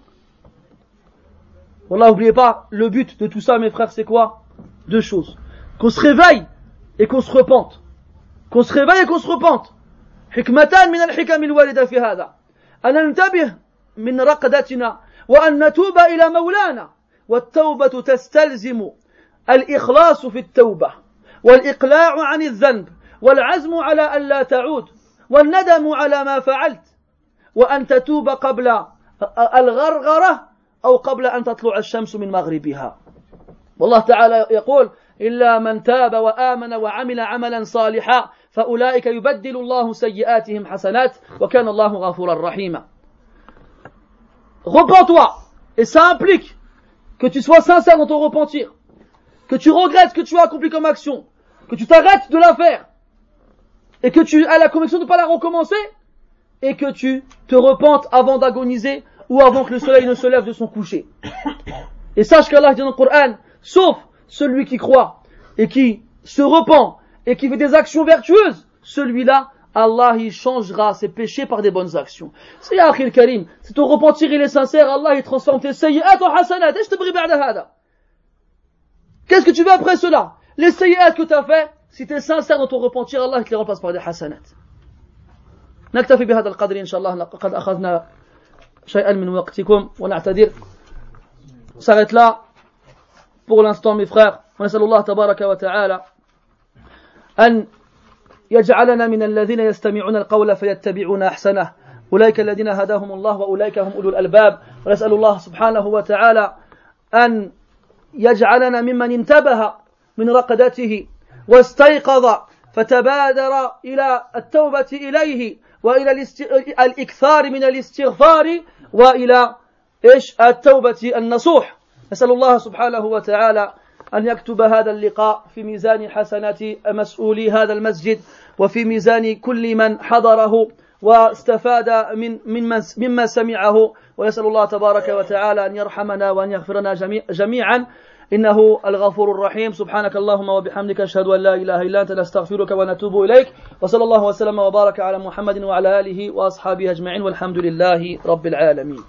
Wallah, n'oubliez pas, le but de tout ça, mes frères, c'est quoi? Deux choses. Qu'on se réveille et qu'on se repente. Qu'on se réveille et qu'on se repente. حكمتان من الحكم الواردة في هذا. أن ننتبه من رقدتنا وأن نتوب إلى مولانا. والتوبة تستلزم الإخلاص في التوبة والإقلاع عن الذنب والعزم على أن لا تعود والندم على ما فعلت وأن تتوب قبل الغرغرة أو قبل أن تطلع الشمس من مغربها. والله تعالى يقول إلا من تاب وآمن وعمل عملا صالحا فأولئك يبدل الله سيئاتهم حسنات وكان الله غفورا رحيما. Repends-toi, et ça implique que tu sois sincère dans ton repentir, que tu regrettes ce que tu as accompli comme action, que tu t'arrêtes de la faire, et que tu as la conviction de ne pas la recommencer, et que tu te repentes avant d'agoniser ou avant que le soleil ne se lève de son coucher. Et sache qu'Allah dit dans le Coran, sauf celui qui croit et qui se repent et qui fait des actions vertueuses, celui-là, Allah il changera ses péchés par des bonnes actions. C'est ya akhil karim, si ton repentir il est sincère, Allah il transforme tes sayyi'at en hasanat. Qu'est-ce que tu veux après cela? Les sayyi'at que tu as fait, si tu es sincère dans ton repentir, Allah il te les remplace par des hasanat. نكتفي بهذا القدر إن شاء الله لقد أخذنا شيئا من وقتكم ونعتذر. On s'arrête là pour l'instant mes frères. ونسأل الله تبارك وتعالى أن يجعلنا من الذين يستمعون القول فيتبعون أحسنه أولئك الذين هداهم الله وأولئك هم أولو الألباب. ونسأل الله سبحانه وتعالى أن يجعلنا ممن انتبه من رقدته واستيقظ فتبادر إلى التوبة إليه وإلى الإكثار من الاستغفار وإلى التوبة النصوح. نسأل الله سبحانه وتعالى أن يكتب هذا اللقاء في ميزان حسنات مسؤولي هذا المسجد وفي ميزان كل من حضره واستفاد مما سمعه، ونسأل الله تبارك وتعالى أن يرحمنا وأن يغفرنا جميعا إنه الغفور الرحيم. سبحانك اللهم وبحمدك أشهد أن لا إله إلا أنت نستغفرك ونتوب إليك، وصلى الله وسلم وبارك على محمد وعلى آله وأصحابه أجمعين، والحمد لله رب العالمين.